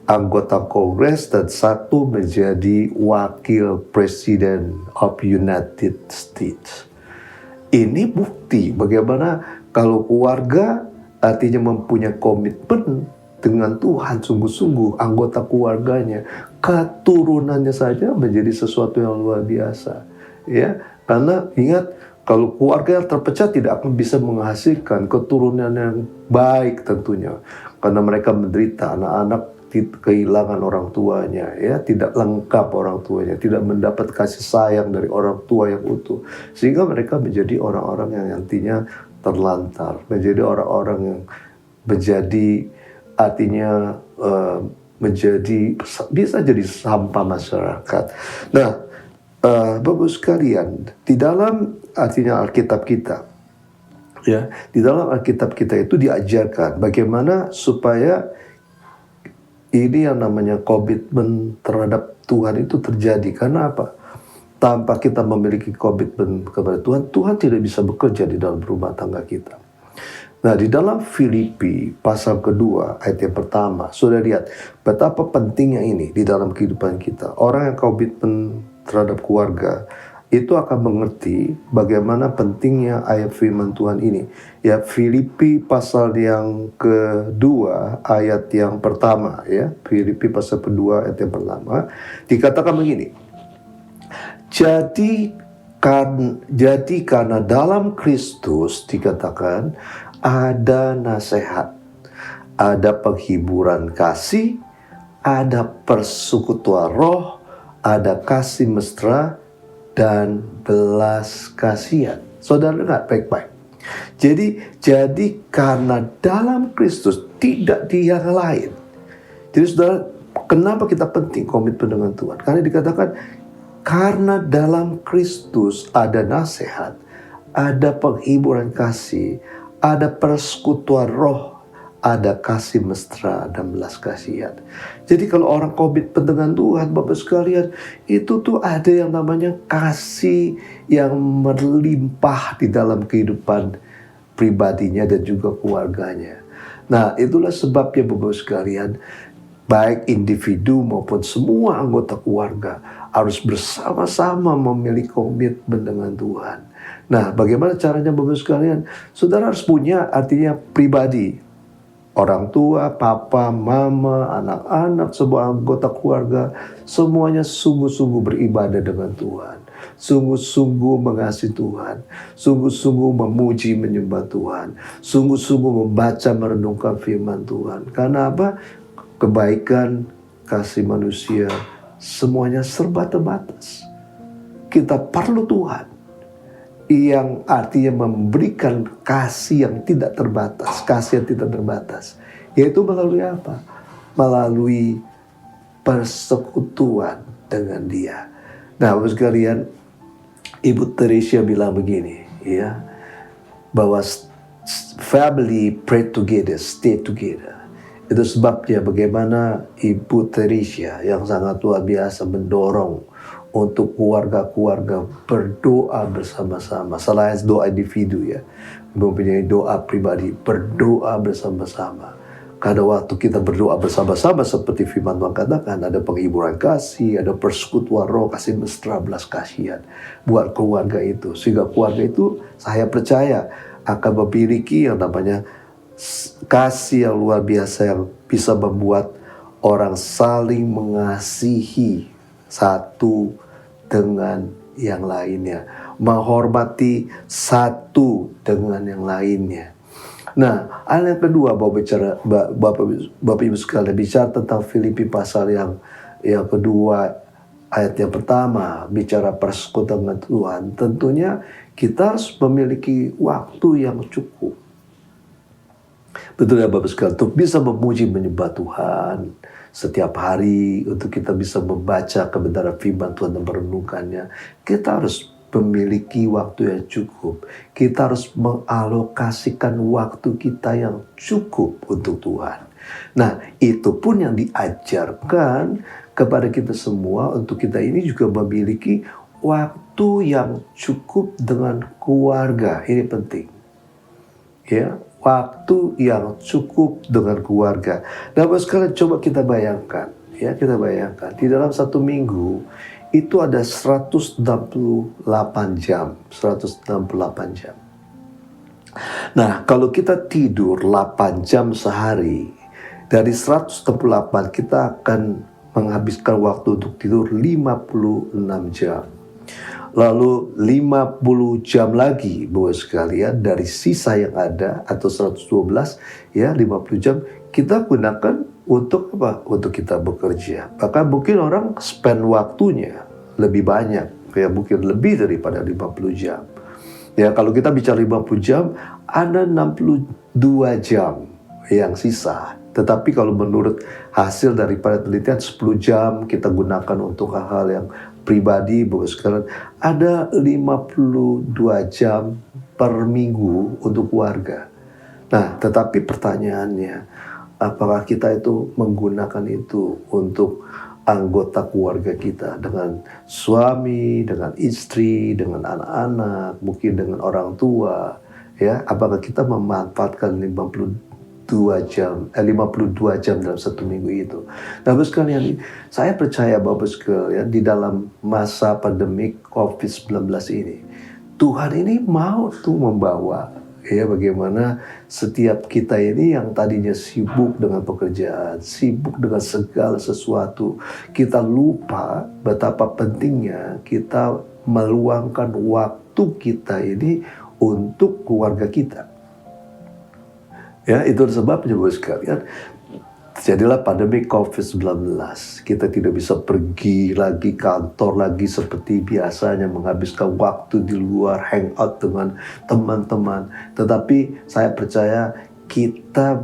anggota Kongres dan 1 menjadi wakil presiden of United States. Ini bukti bagaimana kalau keluarga artinya mempunyai komitmen dengan Tuhan sungguh-sungguh, anggota keluarganya, keturunannya saja menjadi sesuatu yang luar biasa, ya. Karena ingat, kalau keluarga yang terpecah tidak akan bisa menghasilkan keturunan yang baik tentunya, karena mereka menderita, anak-anak kehilangan orang tuanya, ya, tidak lengkap orang tuanya, tidak mendapat kasih sayang dari orang tua yang utuh, sehingga mereka menjadi orang-orang yang nantinya terlantar, menjadi orang-orang yang menjadi artinya bisa jadi sampah masyarakat. Nah, Bapak sekalian, di dalam artinya Alkitab kita, ya, di dalam Alkitab kita itu diajarkan bagaimana supaya ini yang namanya komitmen terhadap Tuhan itu terjadi. Karena apa? Tanpa kita memiliki komitmen kepada Tuhan, Tuhan tidak bisa bekerja di dalam rumah tangga kita. Nah, di dalam Filipi pasal kedua ayat yang pertama, sudah lihat betapa pentingnya ini di dalam kehidupan kita. Orang yang komitmen terhadap keluarga itu akan mengerti bagaimana pentingnya ayat firman Tuhan ini. Ya, Filipi pasal yang kedua ayat yang pertama, ya. Filipi pasal kedua ayat yang pertama dikatakan begini. Jadi karena dalam Kristus dikatakan ada nasihat, ada penghiburan kasih, ada persekutuan roh, ada kasih mesra, dan belas kasihan. Saudara dengar baik-baik. Jadi karena dalam Kristus, tidak di yang lain. Jadi saudara, kenapa kita penting komitmen dengan Tuhan? Karena dikatakan karena dalam Kristus ada nasihat, ada penghiburan kasih, ada persekutuan roh, ada kasih mesra dan belas kasihan. Jadi kalau orang komitmen dengan Tuhan, Bapak sekalian, itu tuh ada yang namanya kasih yang melimpah di dalam kehidupan pribadinya dan juga keluarganya. Nah, itulah sebabnya Bapak sekalian, baik individu maupun semua anggota keluarga harus bersama-sama memiliki komitmen dengan Tuhan. Nah, bagaimana caranya Bapak sekalian? Saudara harus punya artinya pribadi. Orang tua, papa, mama, anak-anak, sebuah anggota keluarga, semuanya sungguh-sungguh beribadah dengan Tuhan. Sungguh-sungguh mengasihi Tuhan. Sungguh-sungguh memuji, menyembah Tuhan. Sungguh-sungguh membaca, merenungkan firman Tuhan. Karena apa? Kebaikan, kasih manusia, semuanya serba terbatas. Kita perlu Tuhan yang artinya memberikan kasih yang tidak terbatas, kasih yang tidak terbatas, yaitu melalui apa? Melalui persekutuan dengan Dia. Nah, Bapak sekalian, Ibu Teresia bilang begini, ya, bahwa family pray together, stay together. Itu sebabnya bagaimana Ibu Teresia yang sangat luar biasa mendorong untuk keluarga-keluarga berdoa bersama-sama. Selain doa individu, ya, mempunyai doa pribadi, berdoa bersama-sama. Karena waktu kita berdoa bersama-sama seperti firman Tuhan katakan, ada penghiburan kasih, ada persekutuan roh, kasih mesra, belas kasihan buat keluarga itu. Sehingga keluarga itu saya percaya akan memiliki yang namanya kasih yang luar biasa yang bisa membuat orang saling mengasihi satu dengan yang lainnya, menghormati satu dengan yang lainnya. Nah, hal yang kedua, Bapak Ibu sekalian, bicara tentang Filipi pasal yang kedua ayat yang pertama, bicara persekutuan dengan Tuhan. Tentunya kita harus memiliki waktu yang cukup. Betul ya Bapak sekalian, untuk bisa memuji menyembah Tuhan setiap hari, untuk kita bisa membaca kebenaran firman Tuhan dan merenungkannya, kita harus memiliki waktu yang cukup. Kita harus mengalokasikan waktu kita yang cukup untuk Tuhan. Nah, itu pun yang diajarkan kepada kita semua, untuk kita ini juga memiliki waktu yang cukup dengan keluarga. Ini penting. Ya, waktu yang cukup dengan keluarga. Nah, Bapak sekalian, coba kita bayangkan, ya, kita bayangkan di dalam satu minggu itu ada 168 jam, 168 jam. Nah, kalau kita tidur 8 jam sehari, dari 168 kita akan menghabiskan waktu untuk tidur 56 jam. Lalu 50 jam lagi, Bapak sekalian, dari sisa yang ada, atau 112, ya, 50 jam, kita gunakan untuk apa? Untuk kita bekerja. Bahkan mungkin orang spend waktunya lebih banyak, ya mungkin lebih daripada 50 jam. Ya kalau kita bicara 50 jam, ada 62 jam yang sisa. Tetapi kalau menurut hasil daripada penelitian 10 jam kita gunakan untuk hal-hal yang pribadi, Bapak sekalian, ada 52 jam per minggu untuk keluarga. Nah, tetapi pertanyaannya, apakah kita itu menggunakan itu untuk anggota keluarga kita, dengan suami, dengan istri, dengan anak-anak, mungkin dengan orang tua, ya? Apakah kita memanfaatkan 52 jam dalam satu minggu itu? Nah, Bapak sekalian, saya percaya Bapak sekalian, di dalam masa pandemi COVID-19 ini, Tuhan ini mau tuh membawa, ya, bagaimana setiap kita ini yang tadinya sibuk dengan pekerjaan, sibuk dengan segala sesuatu, kita lupa betapa pentingnya kita meluangkan waktu kita ini untuk keluarga kita. Ya, itu sebabnya Bapak sekalian, terjadilah pandemi COVID-19. Kita tidak bisa pergi lagi kantor lagi seperti biasanya, menghabiskan waktu di luar, hangout dengan teman-teman. Tetapi saya percaya kita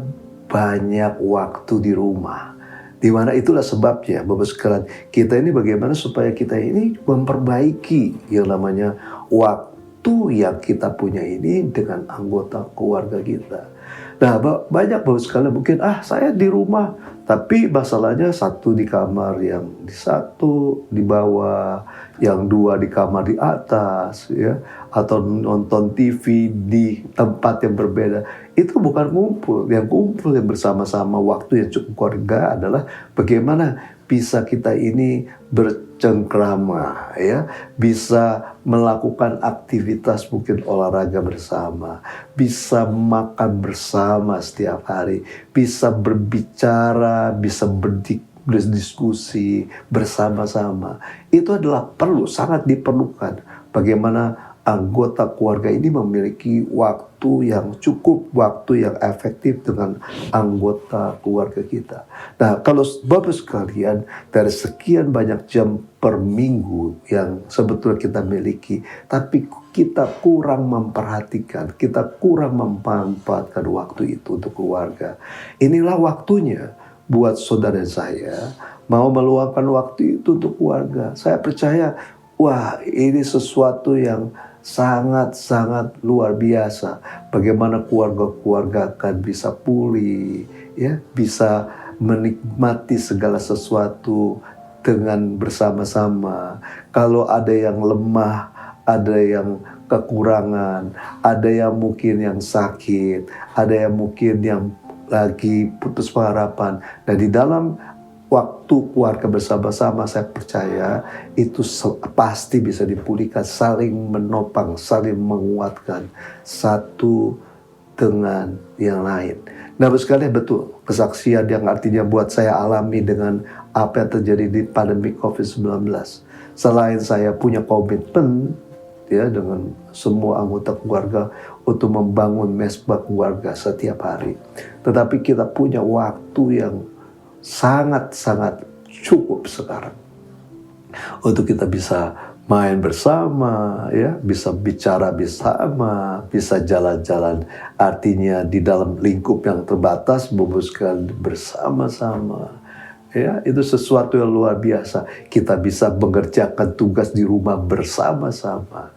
banyak waktu di rumah. Di mana itulah sebabnya Bapak sekalian, kita ini bagaimana supaya kita ini memperbaiki yang namanya waktu yang kita punya ini dengan anggota keluarga kita. Nah, banyak Bapak sekalian mungkin, saya di rumah, tapi masalahnya satu di kamar, yang di satu di bawah, yang dua di kamar di atas, ya, atau nonton TV di tempat yang berbeda. Itu bukan ngumpul. Yang kumpul yang bersama-sama, waktu yang cukup keluarga adalah bagaimana bisa kita ini bercengkrama, ya, bisa melakukan aktivitas mungkin olahraga bersama, bisa makan bersama setiap hari, bisa berbicara, bisa berdiskusi bersama-sama. Itu adalah perlu, sangat diperlukan. Bagaimana anggota keluarga ini memiliki waktu yang cukup, waktu yang efektif dengan anggota keluarga kita. Nah, kalau Bapak sekalian, dari sekian banyak jam per minggu yang sebetulnya kita miliki, tapi kita kurang memperhatikan, kita kurang memanfaatkan waktu itu untuk keluarga. Inilah waktunya buat saudara saya mau meluangkan waktu itu untuk keluarga. Saya percaya, wah, ini sesuatu yang sangat-sangat luar biasa. Bagaimana keluarga-keluarga akan bisa pulih, ya, bisa menikmati segala sesuatu dengan bersama-sama. Kalau ada yang lemah, ada yang kekurangan, ada yang mungkin yang sakit, ada yang mungkin yang lagi putus pengharapan. Dan di dalam waktu keluarga bersama-sama, saya percaya itu pasti bisa dipulihkan, saling menopang, saling menguatkan satu dengan yang lain. Nah, sekalian, betul, kesaksian yang artinya buat saya alami dengan apa yang terjadi di pandemi COVID-19. Selain saya punya komitmen, ya, dengan semua anggota keluarga untuk membangun mesbah keluarga setiap hari, tetapi kita punya waktu yang sangat-sangat cukup sekarang untuk kita bisa main bersama, ya, bisa bicara bersama, bisa jalan-jalan, artinya di dalam lingkup yang terbatas, membuskan bersama-sama. Ya, itu sesuatu yang luar biasa. Kita bisa mengerjakan tugas di rumah bersama-sama.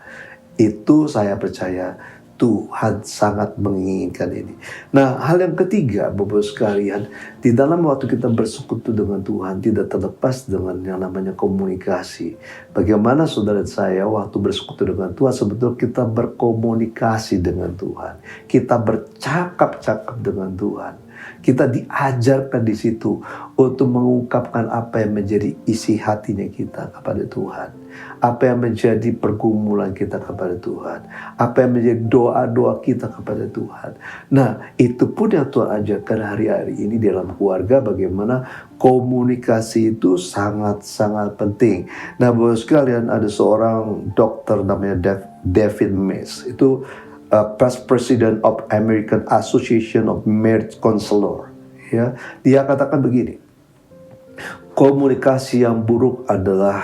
Itu saya percaya Tuhan sangat menginginkan ini. Nah, hal yang ketiga, Bapak sekalian, di dalam waktu kita bersekutu dengan Tuhan tidak terlepas dengan yang namanya komunikasi. Bagaimana saudara saya waktu bersekutu dengan Tuhan, sebetulnya kita berkomunikasi dengan Tuhan. Kita bercakap-cakap dengan Tuhan. Kita diajarkan di situ untuk mengungkapkan apa yang menjadi isi hatinya kita kepada Tuhan. Apa yang menjadi pergumulan kita kepada Tuhan. Apa yang menjadi doa-doa kita kepada Tuhan. Nah, itu pun yang Tuhan ajarkan hari-hari ini dalam keluarga, bagaimana komunikasi itu sangat-sangat penting. Nah, Bapak sekalian, ada seorang dokter namanya David Mays. Itu past president of American Association of Marriage Counselor. ya. Dia katakan begini, komunikasi yang buruk adalah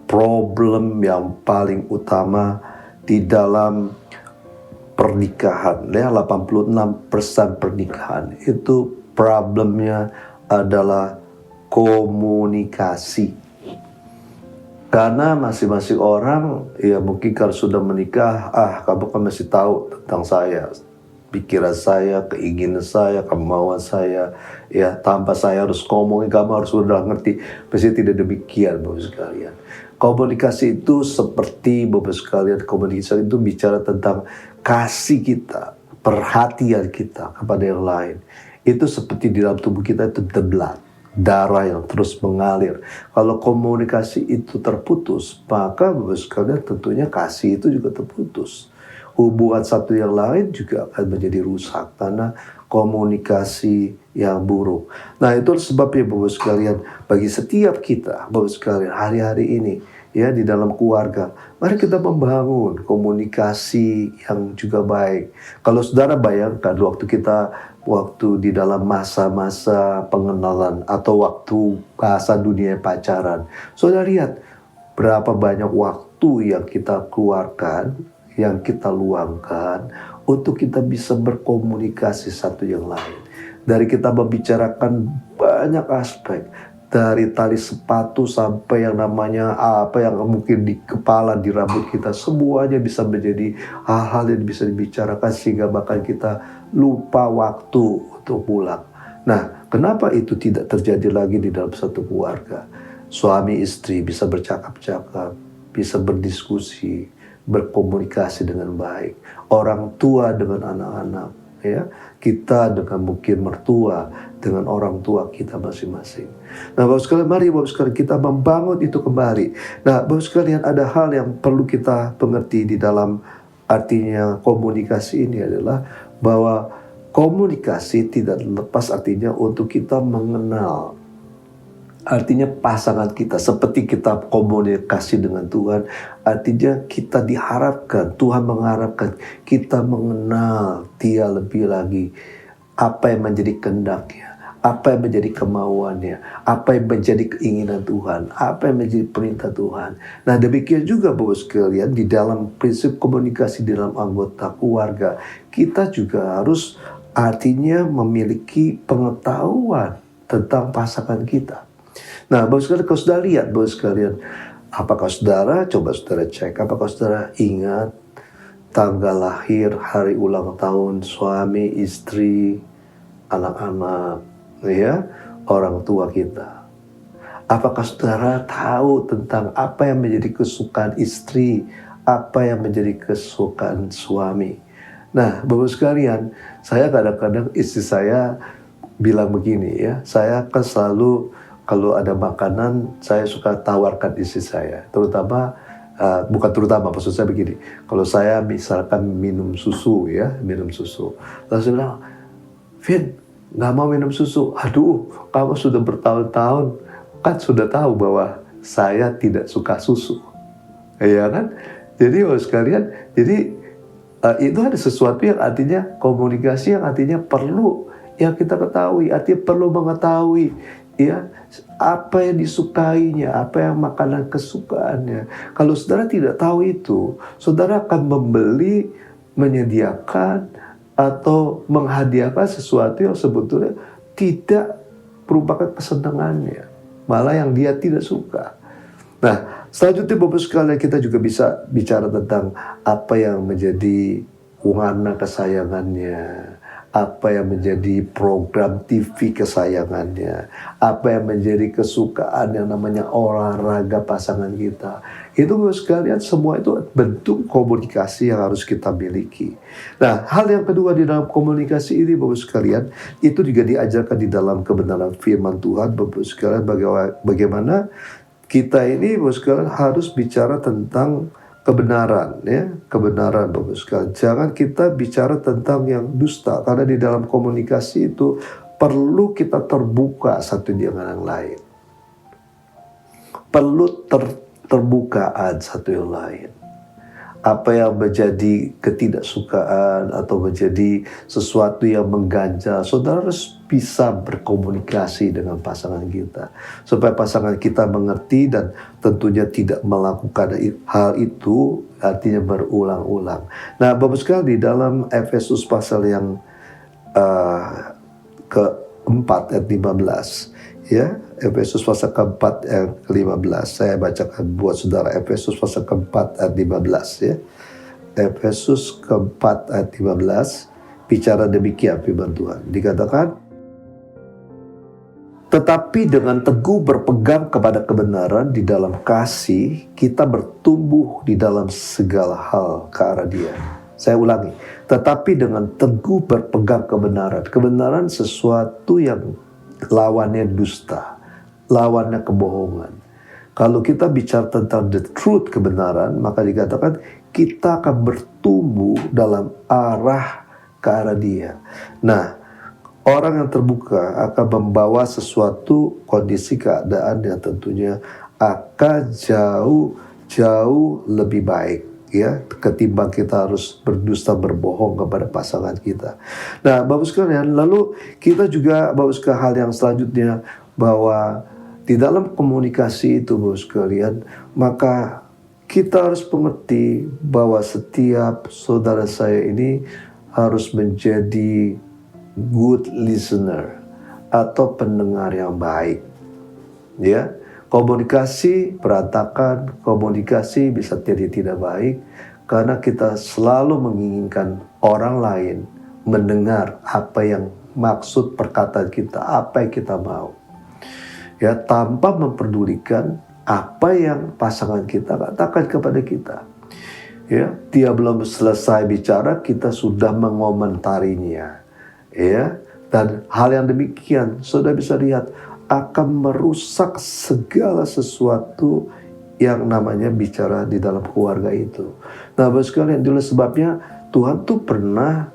problem yang paling utama di dalam pernikahan. Ya, 86% pernikahan itu problemnya adalah komunikasi. Karena masing-masing orang, ya mungkin kalau sudah menikah, kamu kan masih tahu tentang saya, pikiran saya, keinginan saya, kemauan saya, ya tanpa saya harus ngomongin, kamu harus sudah ngerti. Pasti tidak demikian, Bapak sekalian. Komunikasi itu seperti, Bapak sekalian, komunikasi itu bicara tentang kasih kita, perhatian kita kepada yang lain. Itu seperti di dalam tubuh kita itu the blood, darah yang terus mengalir. Kalau komunikasi itu terputus, maka Bapak sekalian tentunya kasih itu juga terputus. Hubungan satu yang lain juga akan menjadi rusak karena komunikasi yang buruk. Nah, itu sebabnya Bapak sekalian, bagi setiap kita, Bapak sekalian, hari-hari ini ya di dalam keluarga, mari kita membangun komunikasi yang juga baik. Kalau saudara bayangkan waktu di dalam masa-masa pengenalan atau waktu bahasa dunia pacaran, saudara lihat berapa banyak waktu yang kita keluarkan, yang kita luangkan untuk kita bisa berkomunikasi satu yang lain. Dari kita membicarakan banyak aspek, dari tali sepatu sampai yang namanya apa yang mungkin di kepala, di rambut kita, semuanya bisa menjadi hal-hal yang bisa dibicarakan sehingga bahkan kita lupa waktu untuk pulang. Nah, kenapa itu tidak terjadi lagi di dalam satu keluarga? Suami istri bisa bercakap-cakap, bisa berdiskusi, berkomunikasi dengan baik. Orang tua dengan anak-anak, ya. Kita dengan mungkin mertua dengan orang tua kita masing-masing. Nah, Bapak sekalian, mari Bapak sekalian kita membangun itu kembali. Nah, Bapak sekalian, ada hal yang perlu kita mengerti di dalam artinya komunikasi ini adalah bahwa komunikasi tidak lepas artinya untuk kita mengenal. Artinya pasangan kita, seperti kita komunikasi dengan Tuhan, artinya kita diharapkan, Tuhan mengharapkan kita mengenal Dia lebih lagi. Apa yang menjadi kehendaknya, apa yang menjadi kemauannya, apa yang menjadi keinginan Tuhan, apa yang menjadi perintah Tuhan. Nah, demikian juga Bapak sekalian, di dalam prinsip komunikasi di dalam anggota keluarga, kita juga harus artinya memiliki pengetahuan tentang pasangan kita. Nah, Bapak sekalian, kalau saudara lihat, Bapak sekalian, apakah saudara, coba saudara cek, apakah saudara ingat tanggal lahir, hari ulang tahun suami, istri, anak-anak, ya, orang tua kita? Apakah saudara tahu tentang apa yang menjadi kesukaan istri, apa yang menjadi kesukaan suami? Nah, Bapak sekalian, saya kadang-kadang istri saya bilang begini ya, saya kan selalu kalau ada makanan, saya suka tawarkan istri saya. Terutama, bukan terutama, maksud saya begini. Kalau saya misalkan minum susu ya, minum susu. Lalu saya bilang, Vin, nggak mau minum susu. Aduh, kamu sudah bertahun-tahun, kan sudah tahu bahwa saya tidak suka susu. Ya kan? Jadi, sekalian, jadi itu ada sesuatu yang artinya komunikasi yang artinya perlu yang kita ketahui, artinya perlu mengetahui. Ya, apa yang disukainya, apa yang makanan kesukaannya. Kalau saudara tidak tahu itu, saudara akan membeli, menyediakan, atau menghadiahkan sesuatu yang sebetulnya tidak merupakan kesenangannya, malah yang dia tidak suka. Nah, selanjutnya Bapak sekalian, kita juga bisa bicara tentang apa yang menjadi warna kesayangannya, apa yang menjadi program TV kesayangannya, apa yang menjadi kesukaan yang namanya olahraga pasangan kita. Itu Bapak sekalian, semua itu bentuk komunikasi yang harus kita miliki. Nah, hal yang kedua di dalam komunikasi ini Bapak sekalian, itu juga diajarkan di dalam kebenaran firman Tuhan. Bapak sekalian, bagaimana kita ini Bapak sekalian harus bicara tentang kebenaran, ya, kebenaran Bapak sekalian. Jangan kita bicara tentang yang dusta, karena di dalam komunikasi itu perlu kita terbuka satu dengan yang lain. Perlu terbukaan satu yang lain. apa yang menjadi ketidaksukaan atau menjadi sesuatu yang mengganjal, saudara harus bisa berkomunikasi dengan pasangan kita supaya pasangan kita mengerti dan tentunya tidak melakukan hal itu, artinya berulang-ulang. Nah, Bapak sekali, di dalam Efesus pasal yang keempat ayat 15, ya, Efesus pasal keempat ayat 15, saya bacakan buat saudara. Efesus pasal keempat ayat 15, ya. Efesus keempat ayat 15 bicara demikian firman Tuhan. Dikatakan, tetapi dengan teguh berpegang kepada kebenaran di dalam kasih, kita bertumbuh di dalam segala hal ke arah Dia. Saya ulangi, tetapi dengan teguh berpegang kebenaran. Kebenaran sesuatu yang lawannya dusta, lawannya kebohongan. Kalau kita bicara tentang the truth, kebenaran, maka dikatakan kita akan bertumbuh dalam ke arah Dia. Nah, orang yang terbuka akan membawa sesuatu kondisi keadaan yang tentunya akan jauh lebih baik, ya, ketimbang kita harus berdusta berbohong kepada pasangan kita. Nah, Bapak sekalian, lalu kita juga Bapak sekalian, hal yang selanjutnya, bahwa di dalam komunikasi itu Bapak sekalian, maka kita harus mengerti bahwa setiap saudara saya ini harus menjadi good listener atau pendengar yang baik, ya. Komunikasi berantakan, komunikasi bisa jadi tidak baik karena kita selalu menginginkan orang lain mendengar apa yang maksud perkataan kita, apa yang kita mau, ya, tanpa memperdulikan apa yang pasangan kita katakan kepada kita. Ya, dia belum selesai bicara, kita sudah mengomentarinya, ya. Dan hal yang demikian, saudara bisa lihat, akan merusak segala sesuatu yang namanya bicara di dalam keluarga itu. Nah, Bapak sekalian, itulah sebabnya Tuhan tuh pernah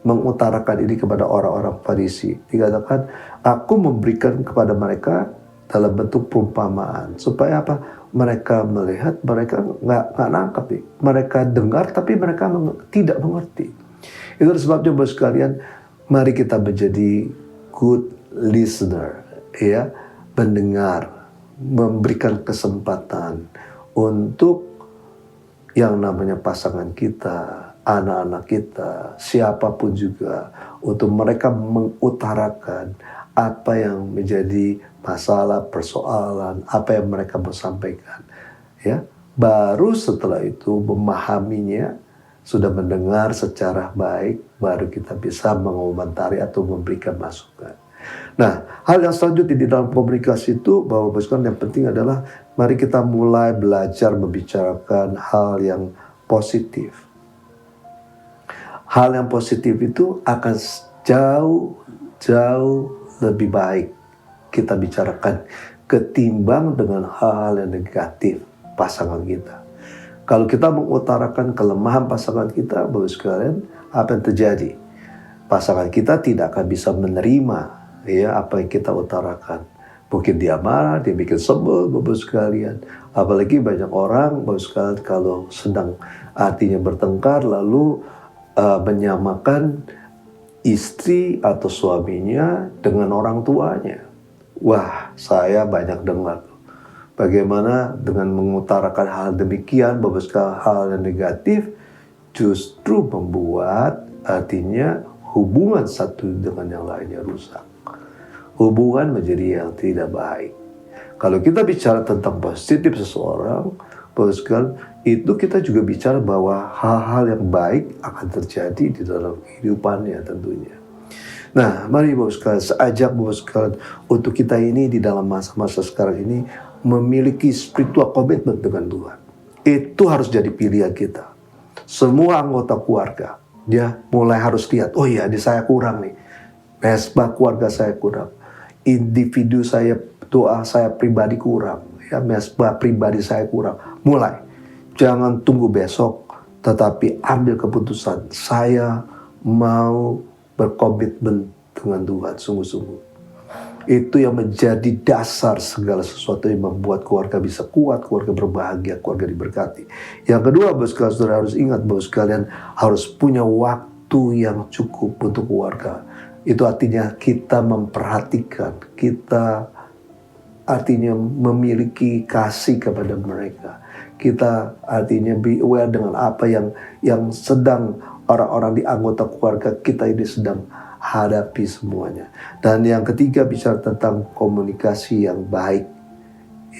mengutarakan ini kepada orang-orang Farisi. Dikatakan, aku memberikan kepada mereka dalam bentuk perumpamaan. Supaya apa? Mereka melihat, mereka nggak nangkap. Mereka dengar, tapi mereka tidak mengerti. Itu sebabnya Bapak sekalian, mari kita menjadi good listener, ya, mendengar, memberikan kesempatan untuk yang namanya pasangan kita, anak-anak kita, siapapun juga, untuk mereka mengutarakan apa yang menjadi masalah, persoalan, apa yang mereka mau sampaikan, ya. Baru setelah itu memahaminya, sudah mendengar secara baik, baru kita bisa mengomentari atau memberikan masukan. Nah, hal yang selanjutnya di dalam komunikasi itu, bahwa yang penting adalah mari kita mulai belajar membicarakan hal yang positif. Hal yang positif itu akan jauh lebih baik kita bicarakan ketimbang dengan hal-hal yang negatif pasangan kita. Kalau kita mengutarakan kelemahan pasangan kita, Bapak sekalian, apa yang terjadi? Pasangan kita tidak akan bisa menerima, ya, apa yang kita utarakan. Mungkin dia marah, dia bikin sebel, Bapak sekalian. Apalagi banyak orang, Bapak sekalian, kalau sedang artinya bertengkar, lalu menyamakan istri atau suaminya dengan orang tuanya. Wah, saya banyak dengar. Bagaimana dengan mengutarakan hal demikian, Bapak sekalian, hal yang negatif, justru membuat artinya hubungan satu dengan yang lainnya rusak. Hubungan menjadi yang tidak baik. Kalau kita bicara tentang positif seseorang, Bapak sekalian, itu kita juga bicara bahwa hal-hal yang baik akan terjadi di dalam kehidupannya tentunya. Nah, mari Bapak sekalian, saya ajak Bapak sekalian untuk kita ini di dalam masa-masa sekarang ini memiliki spiritual commitment dengan Tuhan. Itu harus jadi pilihan kita. Semua anggota keluarga, dia mulai harus lihat, oh iya, di saya kurang nih. Mesbah keluarga saya kurang. Individu saya, doa saya pribadi kurang. Ya, mesbah pribadi saya kurang. Mulai. Jangan tunggu besok, tetapi ambil keputusan. Saya mau berkomitmen dengan Tuhan sungguh-sungguh. Itu yang menjadi dasar segala sesuatu yang membuat keluarga bisa kuat, keluarga berbahagia, keluarga diberkati. Yang kedua, Bapak sekalian, saudara harus ingat bahwa sekalian harus punya waktu yang cukup untuk keluarga. Itu artinya kita memperhatikan, kita artinya memiliki kasih kepada mereka. Kita artinya be aware dengan apa yang sedang orang-orang di anggota keluarga kita ini sedang hadapi semuanya. Dan yang ketiga, bicara tentang komunikasi yang baik,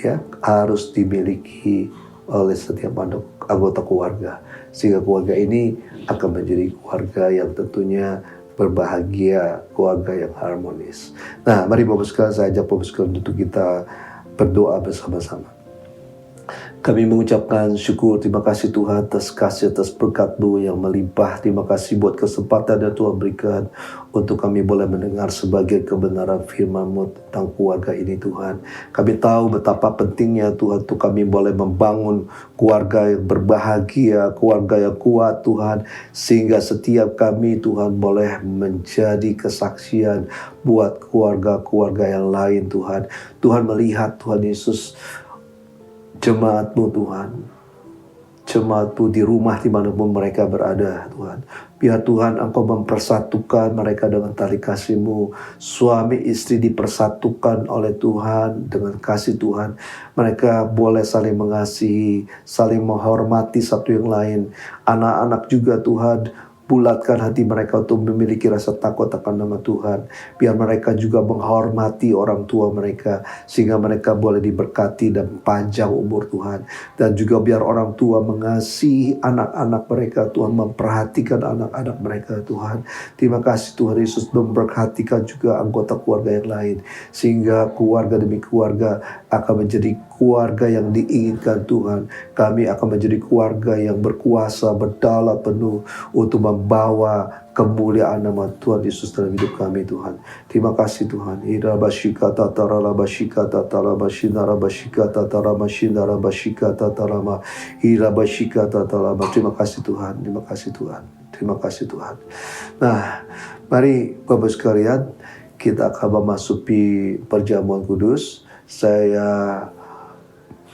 ya, harus dimiliki oleh setiap anggota keluarga, sehingga keluarga ini akan menjadi keluarga yang tentunya berbahagia, keluarga yang harmonis. Nah, mari Bapak sekalian, saya ajak Bapak sekalian untuk kita berdoa bersama-sama. Kami mengucapkan syukur, terima kasih Tuhan atas kasih, atas berkat-Mu yang melimpah. Terima kasih buat kesempatan yang Tuhan berikan untuk kami boleh mendengar sebagai kebenaran firman-Mu tentang keluarga ini Tuhan. Kami tahu betapa pentingnya Tuhan untuk kami boleh membangun keluarga yang berbahagia, keluarga yang kuat Tuhan. Sehingga setiap kami Tuhan boleh menjadi kesaksian buat keluarga-keluarga yang lain Tuhan. Tuhan melihat Tuhan Yesus, jemaat-Mu Tuhan, jemaat-Mu di rumah dimanapun mereka berada Tuhan. Biar Tuhan Engkau mempersatukan mereka dengan tali kasih-Mu. Suami istri dipersatukan oleh Tuhan dengan kasih Tuhan. Mereka boleh saling mengasihi, saling menghormati satu yang lain. Anak-anak juga Tuhan, bulatkan hati mereka untuk memiliki rasa takut akan nama Tuhan. Biar mereka juga menghormati orang tua mereka, sehingga mereka boleh diberkati dan panjang umur Tuhan. Dan juga biar orang tua mengasihi anak-anak mereka Tuhan, memperhatikan anak-anak mereka Tuhan. Terima kasih Tuhan Yesus, memperhatikan juga anggota keluarga yang lain, sehingga keluarga demi keluarga akan menjadi keluarga yang diinginkan Tuhan. Kami akan menjadi keluarga yang berkuasa, berdaulat penuh untuk membawa kemuliaan nama Tuhan Yesus dalam hidup kami Tuhan. Terima kasih Tuhan. Terima kasih Tuhan. Terima kasih Tuhan. Terima kasih Tuhan. Nah, mari Bapak sekalian, kita akan memasuki perjamuan kudus. Saya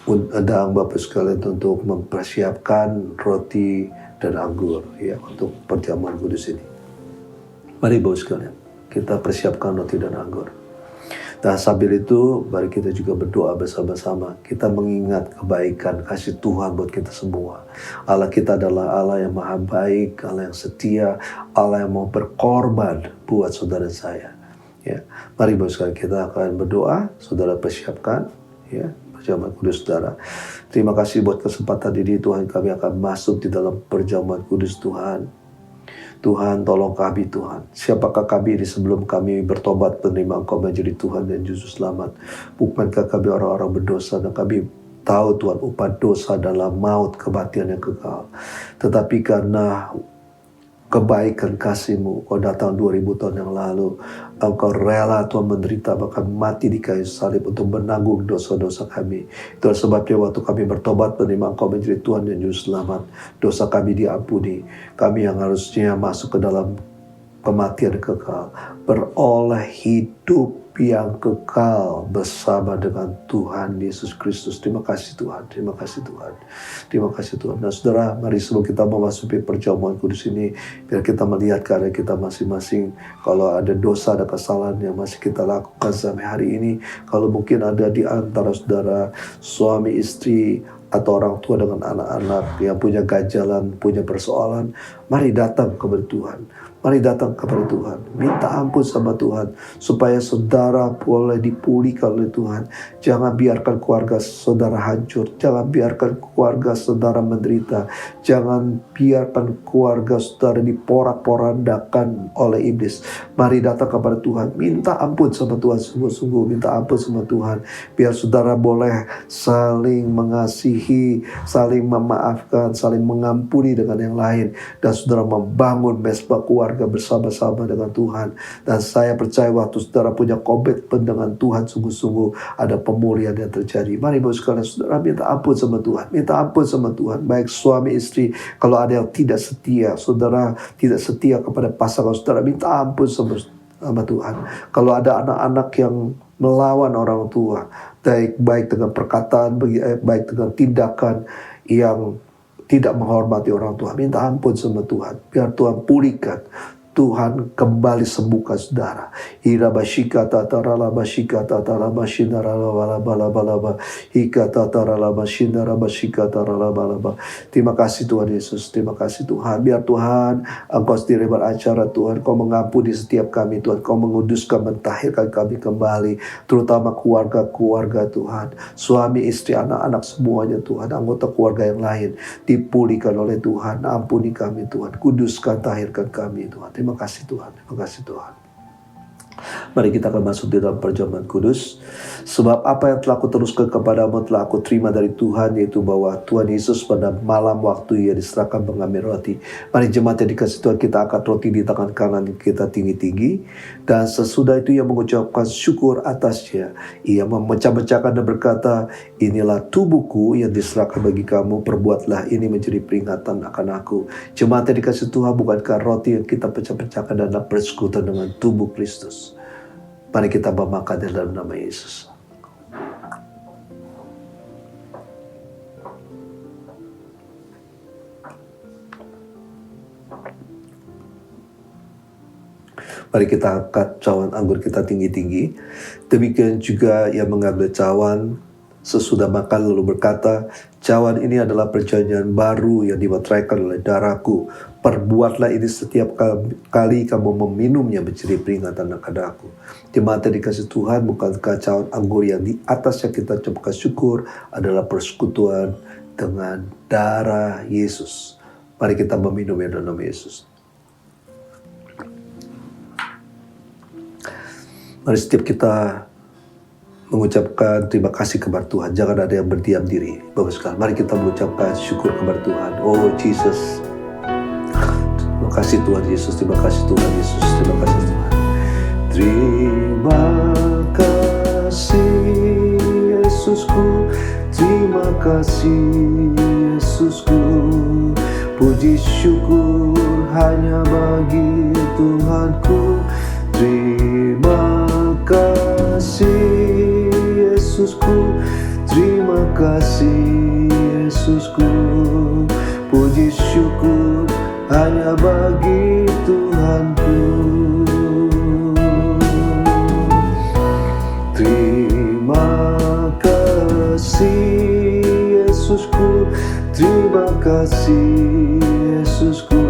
undang Bapak sekalian untuk mempersiapkan roti dan anggur ya untuk perjamuan kudus ini. Mari Bapak sekalian, kita persiapkan roti dan anggur. Nah, sambil itu mari kita juga berdoa bersama-sama. Kita mengingat kebaikan kasih Tuhan buat kita semua. Allah kita adalah Allah yang maha baik, Allah yang setia, Allah yang mau berkorban buat saudara saya. Ya, mari Bapak sekalian, kita akan berdoa. Saudara persiapkan ya perjamuan kudus saudara. Terima kasih buat kesempatan ini Tuhan, kami akan masuk di dalam perjamuan kudus Tuhan. Tuhan tolong kami Tuhan. Siapakah kami ini sebelum kami bertobat menerima Engkau menjadi Tuhan dan Juru Selamat? Bukankah kami orang-orang berdosa dan kami tahu Tuhan upah dosa adalah maut, kematian yang kekal. Tetapi karena kebaikan kasih-Mu, Kau datang 2000 tahun yang lalu. Engkau rela Tuhan menderita bahkan mati di kayu salib untuk menanggung dosa-dosa kami. Itulah sebabnya waktu kami bertobat menerima Engkau menjadi Tuhan dan Juru Selamat, dosa kami diampuni. Kami yang harusnya masuk ke dalam kematian kekal, beroleh hidup yang kekal bersama dengan Tuhan Yesus Kristus. Terima kasih Tuhan, terima kasih Tuhan, terima kasih Tuhan. Nah saudara, mari sebelum kita memasuki perjamuan kudus ini, biar kita melihat keadaan kita masing-masing. Kalau ada dosa, ada kesalahan yang masih kita lakukan sampai hari ini, kalau mungkin ada di antara saudara suami istri atau orang tua dengan anak-anak yang punya ganjalan, punya persoalan, mari datang kepada Tuhan. Mari datang kepada Tuhan, minta ampun sama Tuhan, supaya saudara boleh dipulihkan oleh Tuhan. Jangan biarkan keluarga saudara hancur, jangan biarkan keluarga saudara menderita, jangan biarkan keluarga saudara diporak-porandakan oleh iblis. Mari datang kepada Tuhan, minta ampun sama Tuhan, sungguh-sungguh minta ampun sama Tuhan, biar saudara boleh saling mengasihi, saling memaafkan, saling mengampuni dengan yang lain, dan saudara membangun mesbah keluarga bersama-sama dengan Tuhan. Dan saya percaya waktu saudara punya komitmen dengan Tuhan, sungguh-sungguh ada pemulihan yang terjadi. Mari Bapak sekalian, saudara minta ampun sama Tuhan, minta ampun sama Tuhan. Baik suami istri, kalau ada yang tidak setia, saudara tidak setia kepada pasangan saudara, minta ampun sama sama Tuhan. Kalau ada anak-anak yang melawan orang tua, baik dengan perkataan, baik dengan tindakan yang tidak menghormati orang tua, minta ampun sama Tuhan. Biar Tuhan pulihkan. Tuhan kembali sembuhkan saudara. Ira bashika tatara la bashika tatara bashinara la bala. Hika tatara la bashinara bashika tatara la bala. Terima kasih Tuhan Yesus, terima kasih Tuhan. Biar Tuhan Engkau sendiri beracara Tuhan. Kau mengampuni setiap kami Tuhan. Kau menguduskan, mentahirkan kami kembali. Terutama keluarga-keluarga Tuhan. Suami, istri, anak-anak semuanya Tuhan. Anggota keluarga yang lain dipulihkan oleh Tuhan. Ampuni kami Tuhan. Kuduskan, tahirkan kami Tuhan. Terima kasih Tuhan, terima kasih Tuhan. Mari kita akan masuk di dalam perjamuan kudus. Sebab apa yang telah aku teruskan kepadamu telah aku terima dari Tuhan, yaitu bahwa Tuhan Yesus pada malam waktu ia diserahkan mengambil roti. Mari jemaat yang dikasih Tuhan, kita angkat roti di tangan kanan kita tinggi-tinggi. Dan sesudah itu ia mengucapkan syukur atasnya. Ia memecah-mecahkan dan berkata, inilah tubuhku yang diserahkan bagi kamu, perbuatlah ini menjadi peringatan akan aku. Jemaat yang dikasih Tuhan, bukankah roti yang kita pecah-pecahkan adalah persekutuan dengan tubuh Kristus? Mari kita memakan dalam nama Yesus. Mari kita angkat cawan anggur kita tinggi-tinggi. Demikian juga ia mengambil cawan sesudah makan lalu berkata, cawan ini adalah perjanjian baru yang dimeteraikan oleh darahku. Perbuatlah ini setiap kali kamu meminumnya menjadi peringatan akan aku. Jemaat yang dikasih Tuhan, bukankah cawan anggur yang di atasnya kita ucapkan syukur adalah persekutuan dengan darah Yesus. Mari kita meminumnya dalam nama Yesus. Mari setiap kita mengucapkan terima kasih kepada Tuhan. Jangan ada yang berdiam diri. Bapak sekalian, mari kita mengucapkan syukur kepada Tuhan. Oh Jesus, terima kasih Tuhan Yesus, terima kasih Tuhan Yesus, terima kasih Tuhan. Terima kasih Yesusku, terima kasih Yesusku. Puji syukur hanya bagi Tuhanku. Terima kasih Yesusku, terima kasih Yesusku. Puji syukur hanya bagi Tuhanku. Terima kasih Yesusku, terima kasih Yesusku.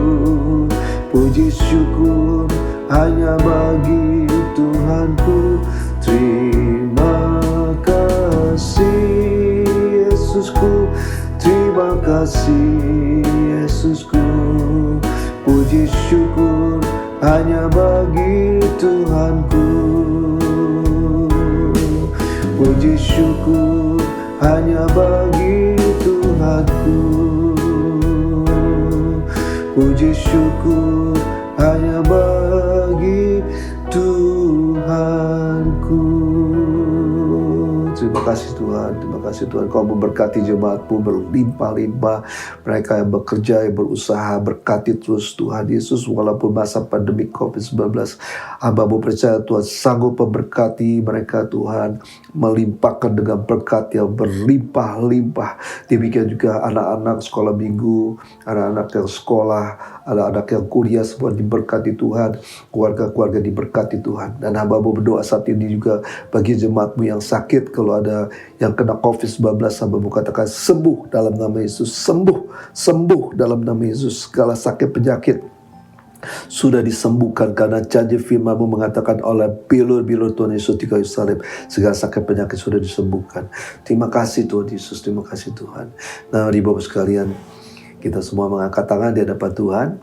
Puji syukur hanya bagi Tuhanku. Terima kasih Yesusku, terima kasih Yesusku. Puji syukur hanya bagi Tuhanku. Puji syukur hanya bagi Tuhanku. Puji syukur hanya bagi Tuhanku. Terima kasih Tuhan, terima kasih Tuhan. Kau memberkati jemaatmu berlimpah-limpah. Mereka yang bekerja, yang berusaha, berkati terus Tuhan Yesus. Walaupun masa pandemi COVID-19, hamba-Mu percaya Tuhan sanggup memberkati mereka Tuhan. Melimpahkan dengan berkat yang berlimpah-limpah. Demikian juga anak-anak sekolah minggu, anak-anak yang sekolah, anak-anak yang kuliah, semua diberkati Tuhan. Keluarga-keluarga diberkati Tuhan. Dan hamba-Mu berdoa saat ini juga bagi jemaat-Mu yang sakit. Kalau ada yang kena COVID-19, hamba-Mu katakan sembuh dalam nama Yesus. Sembuh dalam nama Yesus. Segala sakit penyakit sudah disembuhkan karena janji firman-Mu mengatakan oleh bilur-bilur Tuhan Yesus di kayu salib segala sakit penyakit sudah disembuhkan. Terima kasih Tuhan Yesus, terima kasih Tuhan. Nah, di Bapak sekalian, kita semua mengangkat tangan di hadapan Tuhan.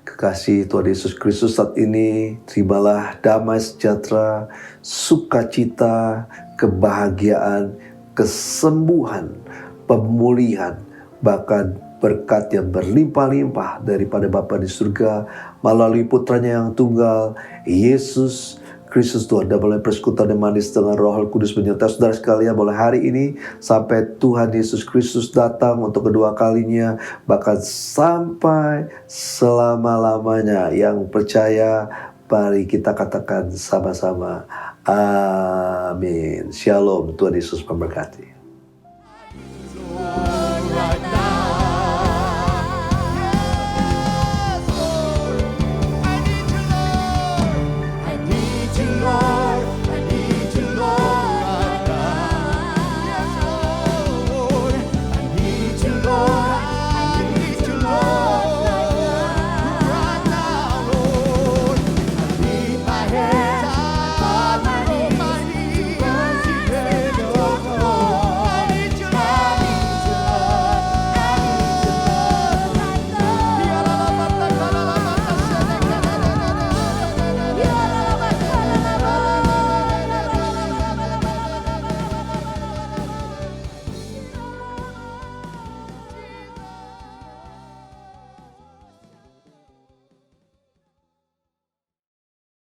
Kekasih Tuhan Yesus Kristus saat ini, terimalah damai sejahtera, sukacita, kebahagiaan, kesembuhan, pemulihan, bahkan berkat yang berlimpah-limpah daripada Bapa di surga melalui putranya yang tunggal, Yesus Kristus Tuhan dan boleh persekutuan yang manis dengan Roh Kudus menyertai saudara sekalian mulai hari ini sampai Tuhan Yesus Kristus datang untuk kedua kalinya, bahkan sampai selama-lamanya. Yang percaya, mari kita katakan sama-sama, amin. Shalom, Tuhan Yesus memberkati.